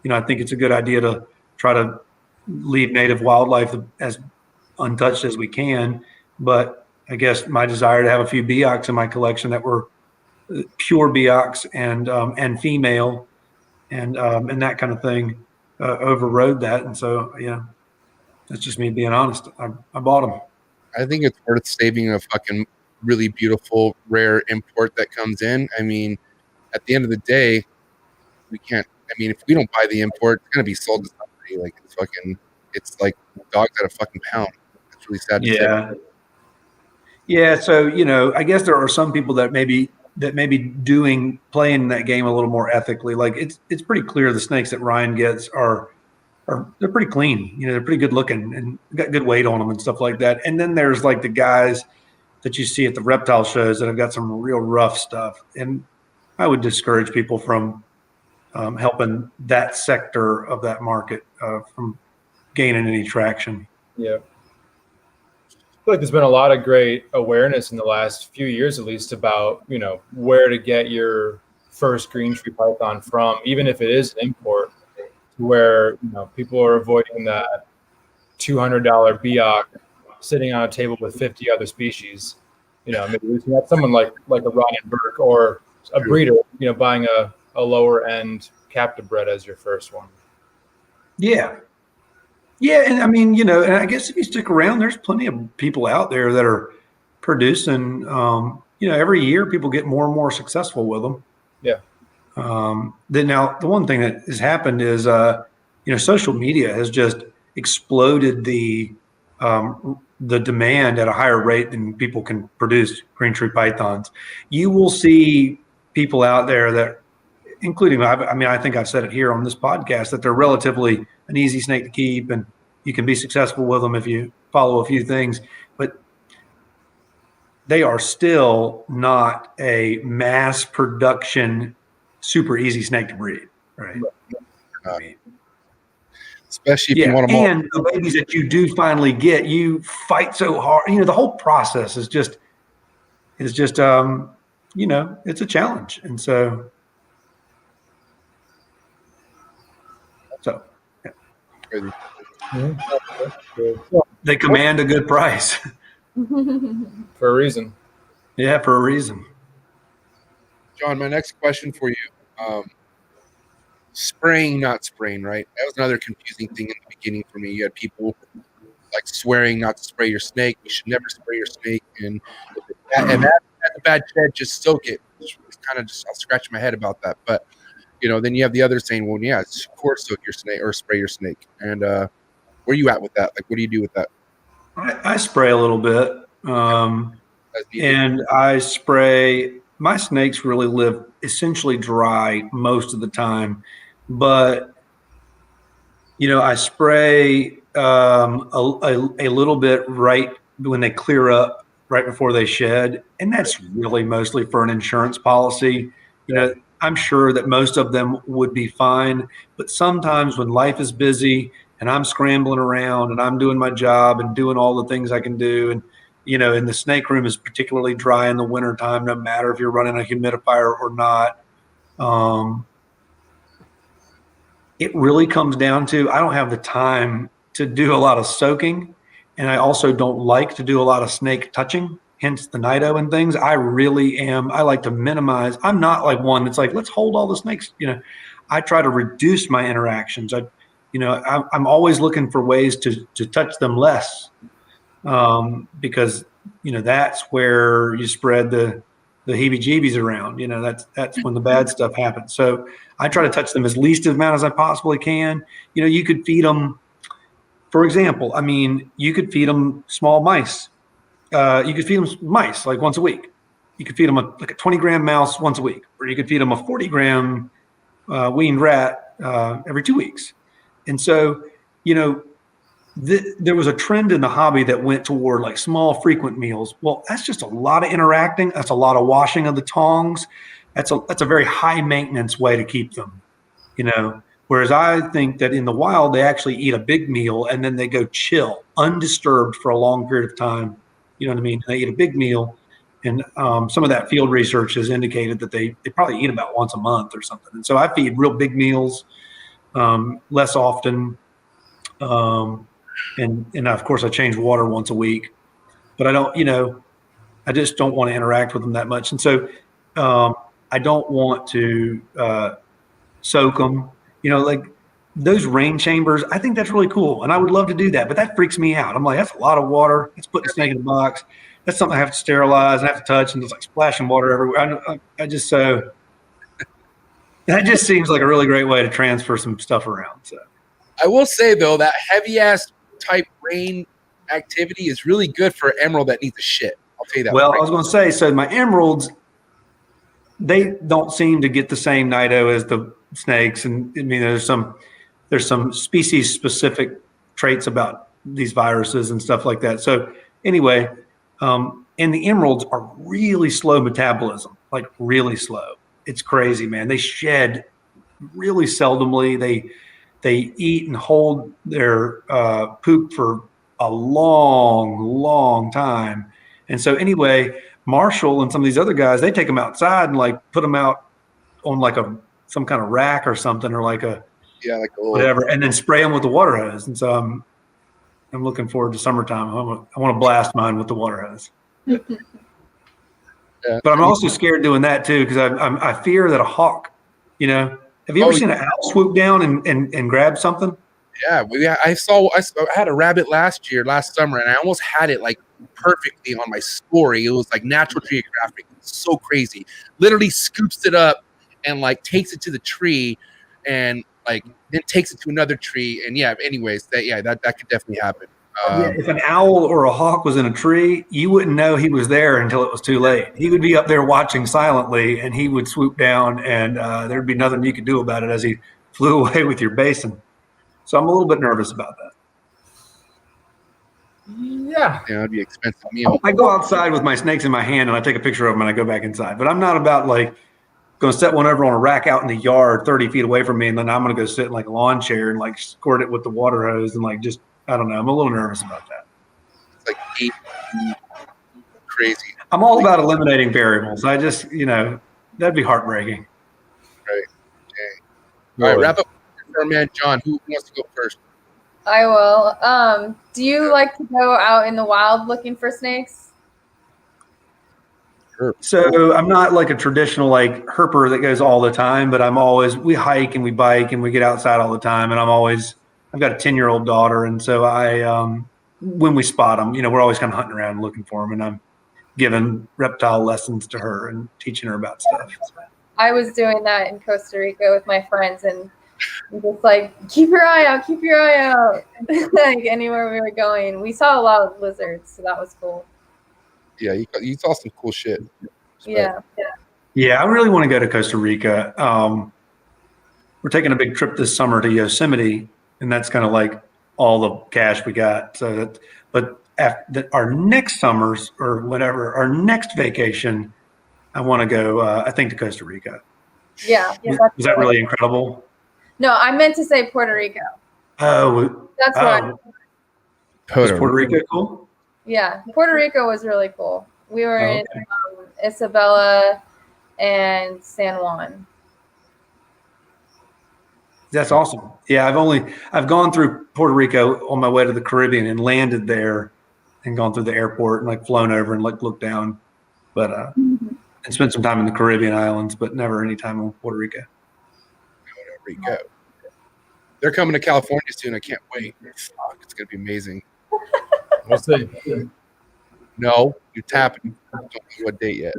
I think it's a good idea to try to leave native wildlife as untouched as we can. But I guess my desire to have a few Biaks in my collection that were pure Biaks and female and that kind of thing overrode that. And so, that's just me being honest. I bought them. I think it's worth saving a fucking really beautiful, rare import that comes in. At the end of the day, we can't. If we don't buy the import, it's gonna be sold to somebody. Like it's like dogs at a fucking pound. It's really sad to say. Yeah. So I guess there are some people that may be playing that game a little more ethically. Like it's pretty clear the snakes that Ryan gets are they're pretty clean. They're pretty good looking and got good weight on them and stuff like that. And then there's like the guys that you see at the reptile shows that have got some real rough stuff. And I would discourage people from helping that sector of that market from gaining any traction. Yeah. I feel like there's been a lot of great awareness in the last few years, at least, about, where to get your first green tree python from, even if it is an import, where, people are avoiding that $200 Biak sitting on a table with 50 other species. Maybe we can have someone like a Ryan Burke or a breeder, buying a lower end captive-bred as your first one. Yeah. Yeah, and and I guess if you stick around, there's plenty of people out there that are producing. Every year people get more and more successful with them. Yeah. Then now the one thing that has happened is, social media has just exploded the demand at a higher rate than people can produce green tree pythons. You will see people out there that, including, I think I've said it here on this podcast, that they're relatively an easy snake to keep and you can be successful with them if you follow a few things, but they are still not a mass production super easy snake to breed, right? I mean, especially if you want them all. And the babies that you do finally get, you fight so hard. You know, the whole process is just it's a challenge. And so yeah. They command a good price. For a reason. Yeah, for a reason. John, my next question for you. Spraying, not spraying, right? That was another confusing thing in the beginning for me. You had people like swearing not to spray your snake. You should never spray your snake. And that's a bad shed, just soak it. It's kind of just, I'll scratch my head about that. But, then you have the others saying, well, yeah, it's of course soak your snake or spray your snake. And where are you at with that? Like, what do you do with that? I spray a little bit. And I spray, my snakes really live essentially dry most of the time. But, I spray a little bit right when they clear up, right before they shed. And that's really mostly for an insurance policy. I'm sure that most of them would be fine. But sometimes when life is busy and I'm scrambling around and I'm doing my job and doing all the things I can do, and and the snake room is particularly dry in the wintertime, no matter if you're running a humidifier or not. It really comes down to, I don't have the time to do a lot of soaking, and I also don't like to do a lot of snake touching, hence the nido and things. I like to minimize. I'm not like one that's like, let's hold all the snakes. I try to reduce my interactions. I'm always looking for ways to touch them less. Because that's where you spread the heebie-jeebies around. That's when the bad stuff happens. So I try to touch them as least amount as I possibly can. You could feed them, for example, you could feed them small mice. You could feed them mice like once a week. You could feed them a 20-gram mouse once a week, or you could feed them a 40-gram weaned rat every 2 weeks. And so, there was a trend in the hobby that went toward like small, frequent meals. Well, that's just a lot of interacting. That's a lot of washing of the tongs. That's a very high maintenance way to keep them, Whereas I think that in the wild, they actually eat a big meal and then they go chill undisturbed for a long period of time. You know what I mean? They eat a big meal. And some of that field research has indicated that they probably eat about once a month or something. And so I feed real big meals less often. And of course I change water once a week, but I don't, I just don't want to interact with them that much. And so I don't want to soak them, like those rain chambers. I think that's really cool. And I would love to do that, but that freaks me out. I'm like, that's a lot of water. It's putting a snake in a box. That's something I have to sterilize and have to touch, and it's like splashing water everywhere. That just seems like a really great way to transfer some stuff around. So I will say though, that heavy ass type rain activity is really good for an emerald that needs a shit. I'll tell you that. Well, I was going to say, so my emeralds, they don't seem to get the same nido as the snakes, and there's some species specific traits about these viruses and stuff like that. So anyway, and the emeralds are really slow metabolism, like really slow. It's crazy, man. They shed really seldomly. They eat and hold their poop for a long, long time. And so anyway, Marshall and some of these other guys, they take them outside and like put them out on like some kind of rack or something, or like whatever, and then spray them with the water hose. And so I'm looking forward to summertime. I want to blast mine with the water hose. Yeah. But I'm also scared doing that too, because I fear that a hawk, have you ever seen an owl swoop down and grab something? Yeah, I had a rabbit last summer, and I almost had it like perfectly on my story. It was like Natural Geographic. It's so crazy. Literally scoops it up and like takes it to the tree, and like then takes it to another tree. And yeah, anyways, that could definitely happen. If an owl or a hawk was in a tree, you wouldn't know he was there until it was too late. He would be up there watching silently, and he would swoop down, and there'd be nothing you could do about it as he flew away with your basin. So I'm a little bit nervous about that. Yeah, it'd be expensive meal. I go outside with my snakes in my hand, and I take a picture of them, and I go back inside. But I'm not about like, going to set one over on a rack out in the yard 30 feet away from me, and then I'm going to go sit in like a lawn chair and like squirt it with the water hose and like just, I don't know. I'm a little nervous about that. It's like 8 feet. Crazy. I'm all about eliminating variables. I just, that'd be heartbreaking. Right. Okay. All right, wrap up with our man John. Who wants to go first? I will. Do you like to go out in the wild looking for snakes? Sure. So I'm not like a traditional like herper that goes all the time, but we hike and we bike and we get outside all the time. And I've got a 10-year-old daughter. And so when we spot them, we're always kind of hunting around looking for them. And I'm giving reptile lessons to her and teaching her about stuff. I was doing that in Costa Rica with my friends, and just like, keep your eye out. Like anywhere we were going. We saw a lot of lizards, so that was cool. Yeah, you saw some cool shit. Yeah. Yeah, I really want to go to Costa Rica. We're taking a big trip this summer to Yosemite, and that's kind of like all the cash we got. But after our next summers or whatever, our next vacation, I want to go, I think, to Costa Rica. Yeah. Is that really incredible? No, I meant to say Puerto Rico. Oh, That's right. Is Puerto Rico cool? Yeah, Puerto Rico was really cool. We were in Isabela and San Juan. That's awesome. Yeah, I've gone through Puerto Rico on my way to the Caribbean and landed there and gone through the airport and like flown over and like looked down, but and spent some time in the Caribbean islands, but never any time in Puerto Rico. They're coming to California soon. I can't wait. Fuck, it's gonna be amazing. We'll see. No, you're tapping. Don't know what date yet.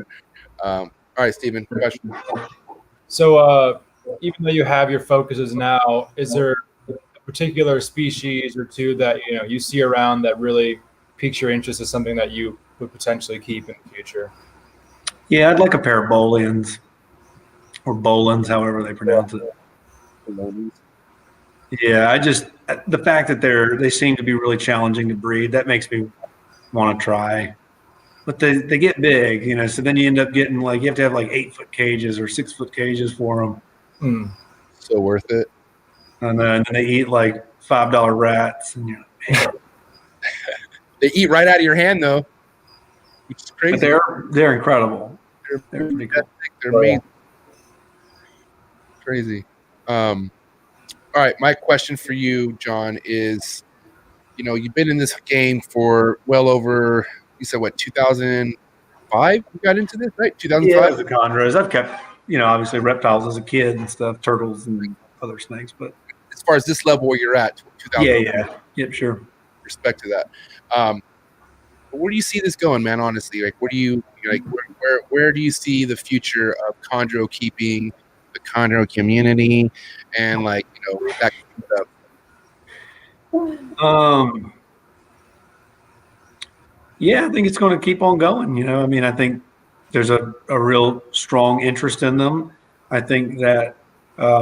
All right, Steven, question. So, even though you have your focuses now, is there a particular species or two that you see around that really piques your interest as something that you would potentially keep in the future? Yeah, I'd like a pair of Bolians or Bolins, however they pronounce it. Yeah, the fact that they seem to be really challenging to breed, that makes me want to try. But they get big, so then you end up getting like, you have to have like 8-foot cages or 6-foot cages for them. So worth it. And then they eat like $5 rats. And they eat right out of your hand though, which is crazy. But they're incredible. They're pretty cool. They're amazing. Crazy. All right, my question for you, John, is, you've been in this game for well over, you said what, 2005? You got into this, right? 2005. Yeah, the chondros. I've kept, obviously reptiles as a kid and stuff, turtles and other snakes. But as far as this level where you're at, 2005. Yep, sure. Respect to that. Where do you see this going, man? Honestly, like, what do you like? Where do you see the future of chondro keeping, the chondro community, and like that kind of stuff? Yeah, I think it's going to keep on going. I think there's a real strong interest in them. I think that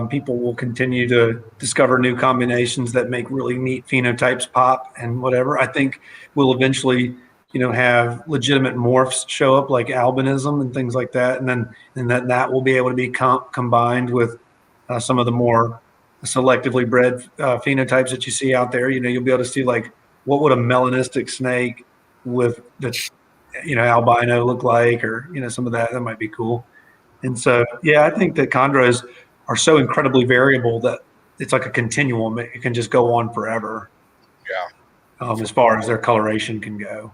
people will continue to discover new combinations that make really neat phenotypes pop and whatever. I think we'll eventually have legitimate morphs show up like albinism and things like that. And then that will be able to be combined with some of the more selectively bred phenotypes that you see out there. You'll be able to see like, what would a melanistic snake with the, albino look like, or, some of that might be cool. And so, yeah, I think that chondros are so incredibly variable that it's like a continuum. It can just go on forever. Yeah. As far as their coloration can go.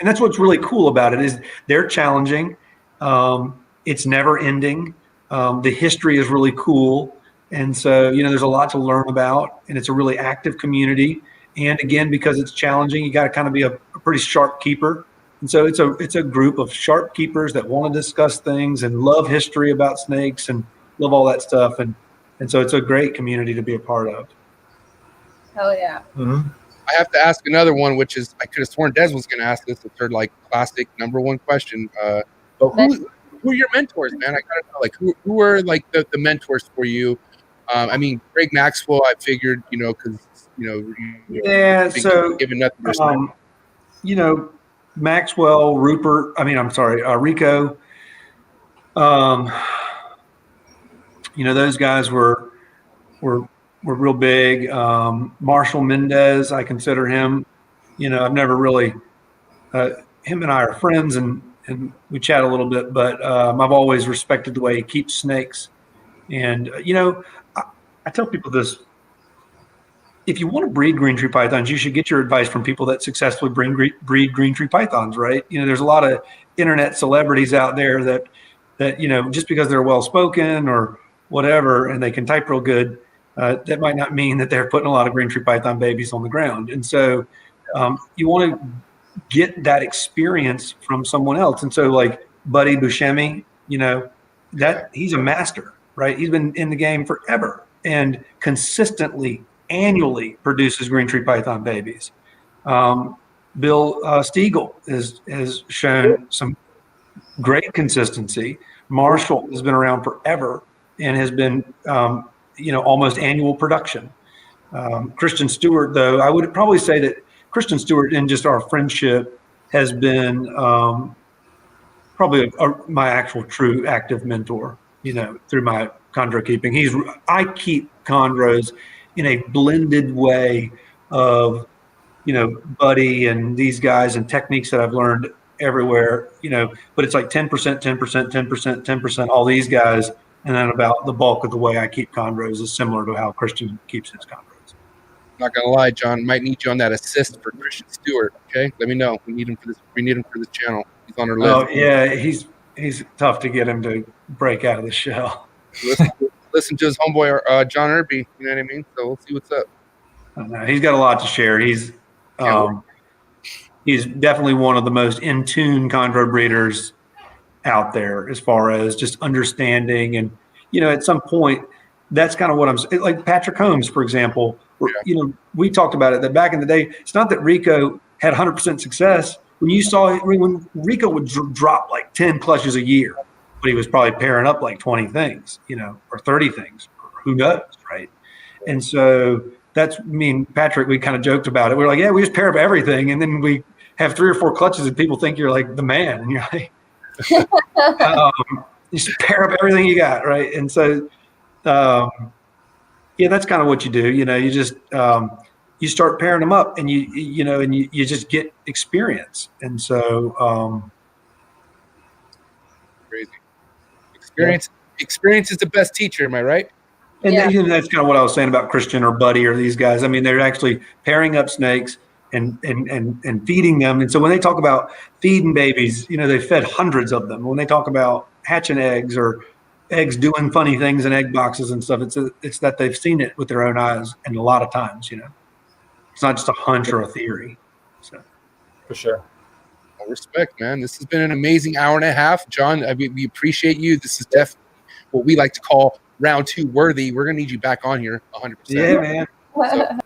And that's what's really cool about it is they're challenging. It's never ending. The history is really cool. And so, there's a lot to learn about, and it's a really active community. And again, because it's challenging, you got to kind of be a pretty sharp keeper. And so it's a group of sharp keepers that want to discuss things and love history about snakes and love all that stuff. And so it's a great community to be a part of. Hell yeah. Mm-hmm. I have to ask another one, which is, I could have sworn Des was going to ask this, the third, like, classic number one question. But who are your mentors, man? I got to know, like, who are, like, the mentors for you? I mean, Greg Maxwell, I figured, because, so, given nothing Maxwell, Rico, those guys were real big. Marshall Mendez, I consider him. I've never really. Him and I are friends, and we chat a little bit. But I've always respected the way he keeps snakes. And I tell people this: if you want to breed green tree pythons, you should get your advice from people that successfully breed green tree pythons, right? There's a lot of internet celebrities out there that just because they're well spoken or whatever, and they can type real good, that might not mean that they're putting a lot of green tree python babies on the ground. And so you want to get that experience from someone else. And so like Buddy Buscemi, that he's a master, right? He's been in the game forever and consistently annually produces green tree python babies. Bill Stiegel has shown some great consistency. Marshall has been around forever and has been, almost annual production. Christian Stewart, though, I would probably say that Christian Stewart, in just our friendship, has been probably my actual true active mentor, through my chondro keeping. I keep chondros in a blended way of, Buddy and these guys and techniques that I've learned everywhere, but it's like 10%, 10%, 10%, 10%, all these guys. And then about the bulk of the way I keep chondros is similar to how Christian keeps his chondros. Not gonna lie, John, might need you on that assist for Christian Stewart. Okay, let me know. We need him for this. We need him for this channel. He's on our list. Oh yeah, he's tough to get him to break out of the shell. Listen to his homeboy John Irby. You know what I mean? So we'll see what's up. He's got a lot to share. He's definitely one of the most in tune chondro breeders out there as far as just understanding. And at some point, that's kind of what I'm like. Patrick Holmes, for example. We talked about it that back in the day, it's not that Rico had 100% success. When Rico would drop like 10 clutches a year, but he was probably pairing up like 20 things, or 30 things, who knows, right? And so Patrick, we kind of joked about it. We're like, yeah, we just pair up everything. And then we have 3 or 4 clutches and people think you're like the man. And you're like, you just pair up everything you got, right? And so, yeah, that's kind of what you do. You just you start pairing them up, and you just get experience. And so, crazy experience is the best teacher. Am I right? And that's kind of what I was saying about Christian or Buddy or these guys. I mean, they're actually pairing up snakes and feeding them. And so when they talk about feeding babies, they fed hundreds of them. When they talk about hatching eggs or eggs doing funny things in egg boxes and stuff, it's that they've seen it with their own eyes, and a lot of times, it's not just a hunch or a theory. So, for sure. Well, respect, man. This has been an amazing hour and a half, John. We appreciate you. This is definitely what we like to call round 2 worthy. We're gonna need you back on here 100%. Yeah, man. So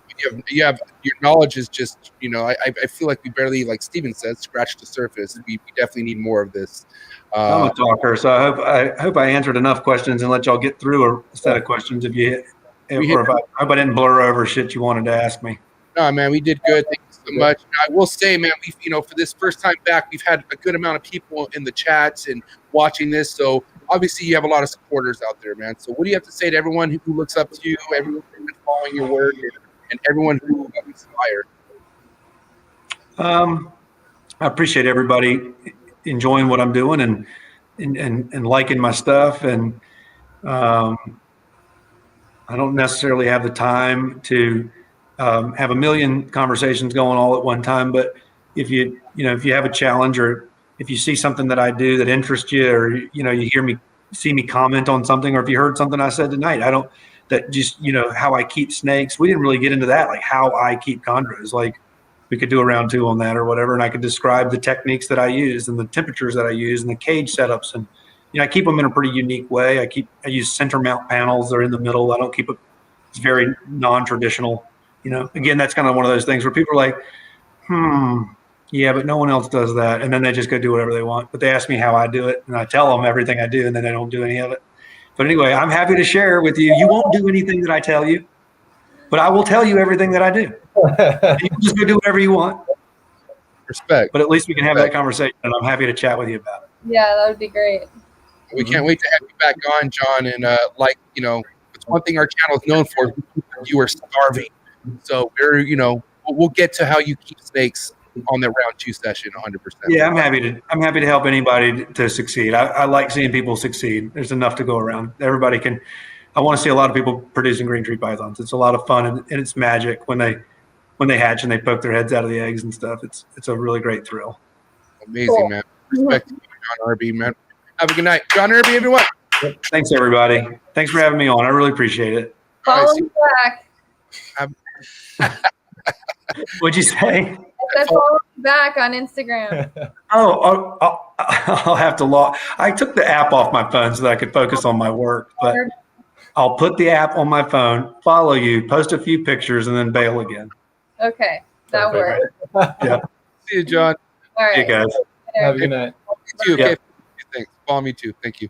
you have your knowledge is just I feel like we barely, like Steven said, scratched the surface. We definitely need more of this. I'm a talker, so I hope I answered enough questions and let y'all get through a set of questions. I hope I didn't blur over shit you wanted to ask me. No, man, we did good. Thank you so much. I will say, man, we for this first time back, we've had a good amount of people in the chats and watching this. So obviously, you have a lot of supporters out there, man. So what do you have to say to everyone who looks up to you, everyone who's following your work, and everyone who inspired? I appreciate everybody enjoying what I'm doing and liking my stuff. And I don't necessarily have the time to have a million conversations going all at one time. But if you have a challenge, or if you see something that I do that interests you, or you see me comment on something, or if you heard something I said tonight, how I keep snakes. We didn't really get into that, like how I keep chondros. Like, we could do a round 2 on that or whatever, and I could describe the techniques that I use and the temperatures that I use and the cage setups. And I keep them in a pretty unique way. I use center mount panels. They're in the middle. I don't keep it. It's very non-traditional. Again, that's kind of one of those things where people are like, yeah, but no one else does that. And then they just go do whatever they want. But they ask me how I do it, and I tell them everything I do, and then they don't do any of it. But anyway, I'm happy to share with you. You won't do anything that I tell you, but I will tell you everything that I do. You can just go do whatever you want. Respect. But at least we can have that conversation, and I'm happy to chat with you about it. Yeah, that would be great. We can't wait to have you back on, John. And it's one thing our channel is known for. You are starving, so we'll get to how you keep snakes on that round 2 session 100%. Yeah, I'm happy to help anybody to succeed. I like seeing people succeed. There's enough to go around. Everybody can. I want to see a lot of people producing green tree pythons. It's a lot of fun, and it's magic when they hatch and they poke their heads out of the eggs and stuff. It's a really great thrill. Amazing, man. Respect to you, John Irby, man. Have a good night, John Irby, everyone. Thanks, everybody. Thanks for having me on. I really appreciate it. Follow me back. What'd you say? I said follow me back on Instagram. I'll have to log. I took the app off my phone so that I could focus on my work, but I'll put the app on my phone, follow you, post a few pictures, and then bail again. Okay, that works. Yeah. See you, John. All right. See you guys. Have a good night. You too. Okay. Thanks. Follow me too. Thank you.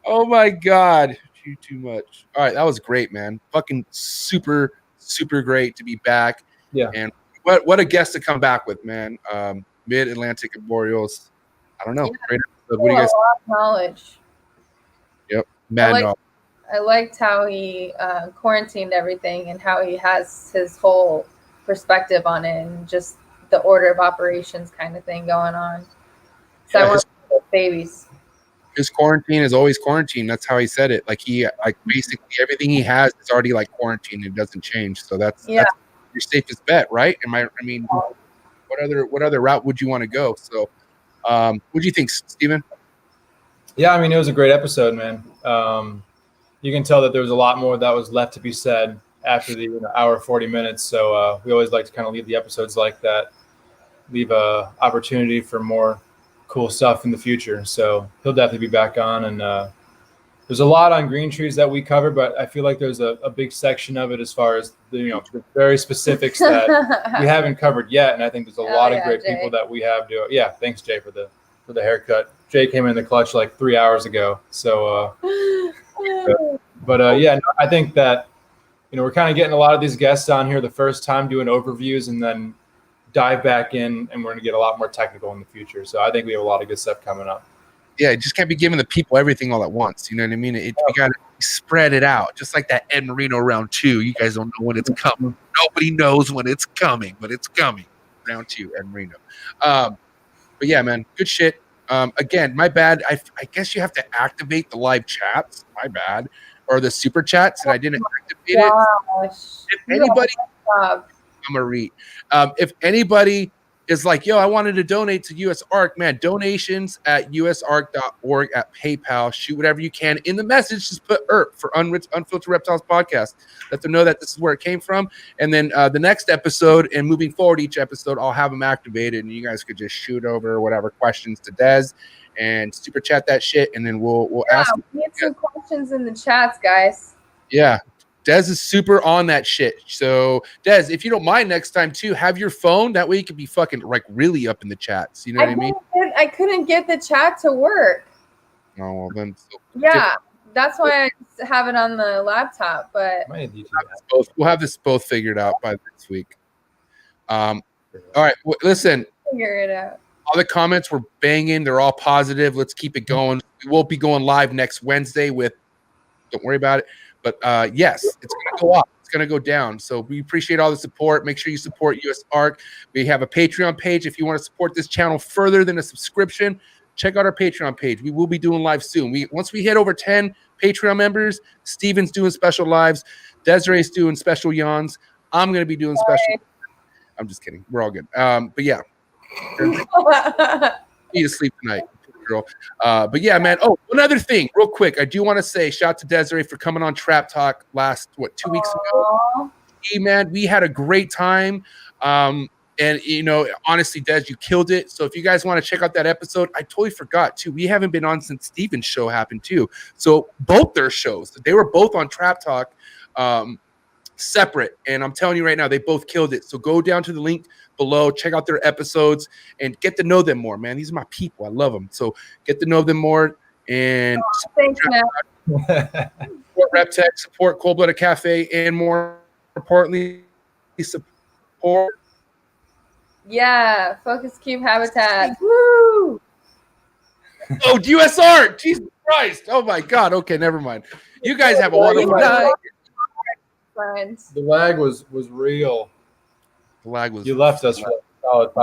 Oh my God. Too much. All right. That was great, man. Fucking super great to be back. Yeah. And what a guest to come back with, man. Mid-Atlantic Arboreals. I don't know. Yeah. Great episode. What do you guys? A lot of knowledge. Yep. Mad knowledge. I liked how he quarantined everything and how he has his whole perspective on it and just the order of operations kind of thing going on. So I want babies. His quarantine is always quarantine. That's how he said it. Like basically everything he has is already like quarantine. It doesn't change. So that's your safest bet, right? What other route would you want to go? So, what do you think, Steven? Yeah, I mean, it was a great episode, man. You can tell that there was a lot more that was left to be said after the hour 40 minutes. So we always like to kind of leave the episodes like that, leave a opportunity for more cool stuff in the future. So he'll definitely be back on. And there's a lot on green trees that we covered, but I feel like there's a big section of it as far as the very specifics that we haven't covered yet. And I think there's a lot of great people that we have to. Yeah, thanks, Jay, for the haircut. Jay came in the clutch like 3 hours ago. So, I think that we're kind of getting a lot of these guests on here the first time doing overviews and then dive back in, and we're going to get a lot more technical in the future. So I think we have a lot of good stuff coming up. Yeah, you just can't be giving the people everything all at once. You know what I mean? We got to spread it out, just like that Ed Marino round 2. You guys don't know when it's coming. Nobody knows when it's coming, but it's coming. Round 2, Ed Marino. But yeah, man, good shit. Again, my bad. I guess you have to activate the live chats. My bad. Or the super chats, and I didn't activate it. If anybody, I'm a read. If anybody is like, yo, I wanted to donate to USARK, man, donations at usark.org, at PayPal. Shoot whatever you can in the message. Just put ERP for Unfiltered Reptiles Podcast. Let them know that this is where it came from. And then the next episode and moving forward each episode, I'll have them activated, and you guys could just shoot over whatever questions to Des and super chat that shit, and then we'll ask. We need some questions in the chats, guys. Yeah. Des is super on that shit. So, Des, if you don't mind next time, too, have your phone. That way you can be fucking, like, really up in the chats. You know what I mean? I couldn't get the chat to work. Oh, well, then. That's why I have it on the laptop. But we'll have this both figured out by next week. All right. Listen. Figure it out. All the comments were banging. They're all positive. Let's keep it going. We will be going live next Wednesday with, don't worry about it. But yes, it's going to go up. It's going to go down. So we appreciate all the support. Make sure you support USARK. We have a Patreon page. If you want to support this channel further than a subscription, check out our Patreon page. We will be doing live soon. Once we hit over 10 Patreon members, Steven's doing special lives. Desiree's doing special yawns. I'm going to be doing special. I'm just kidding. We're all good. But yeah. Need to sleep tonight, girl. But yeah, man. Oh, one other thing, real quick. I do want to say shout out to Desiree for coming on Trap Talk 2 weeks ago. Hey, man, we had a great time. And honestly, Des, you killed it. So if you guys want to check out that episode, I totally forgot too. We haven't been on since Steven's show happened too. So both their shows, they were both on Trap Talk, separate. And I'm telling you right now, they both killed it. So go down to the link below, check out their episodes, and get to know them more, man. These are my people. I love them. So get to know them more. And thanks, man. Support RepTech, support Cold Blooded Cafe, and more importantly, support. Yeah, Focus Cube Habitat. Woo! Oh, USARK! Jesus Christ! Oh my God! Okay, never mind. You guys have a wonderful night. Friends. The lag was real. The lag was. You left us for a solid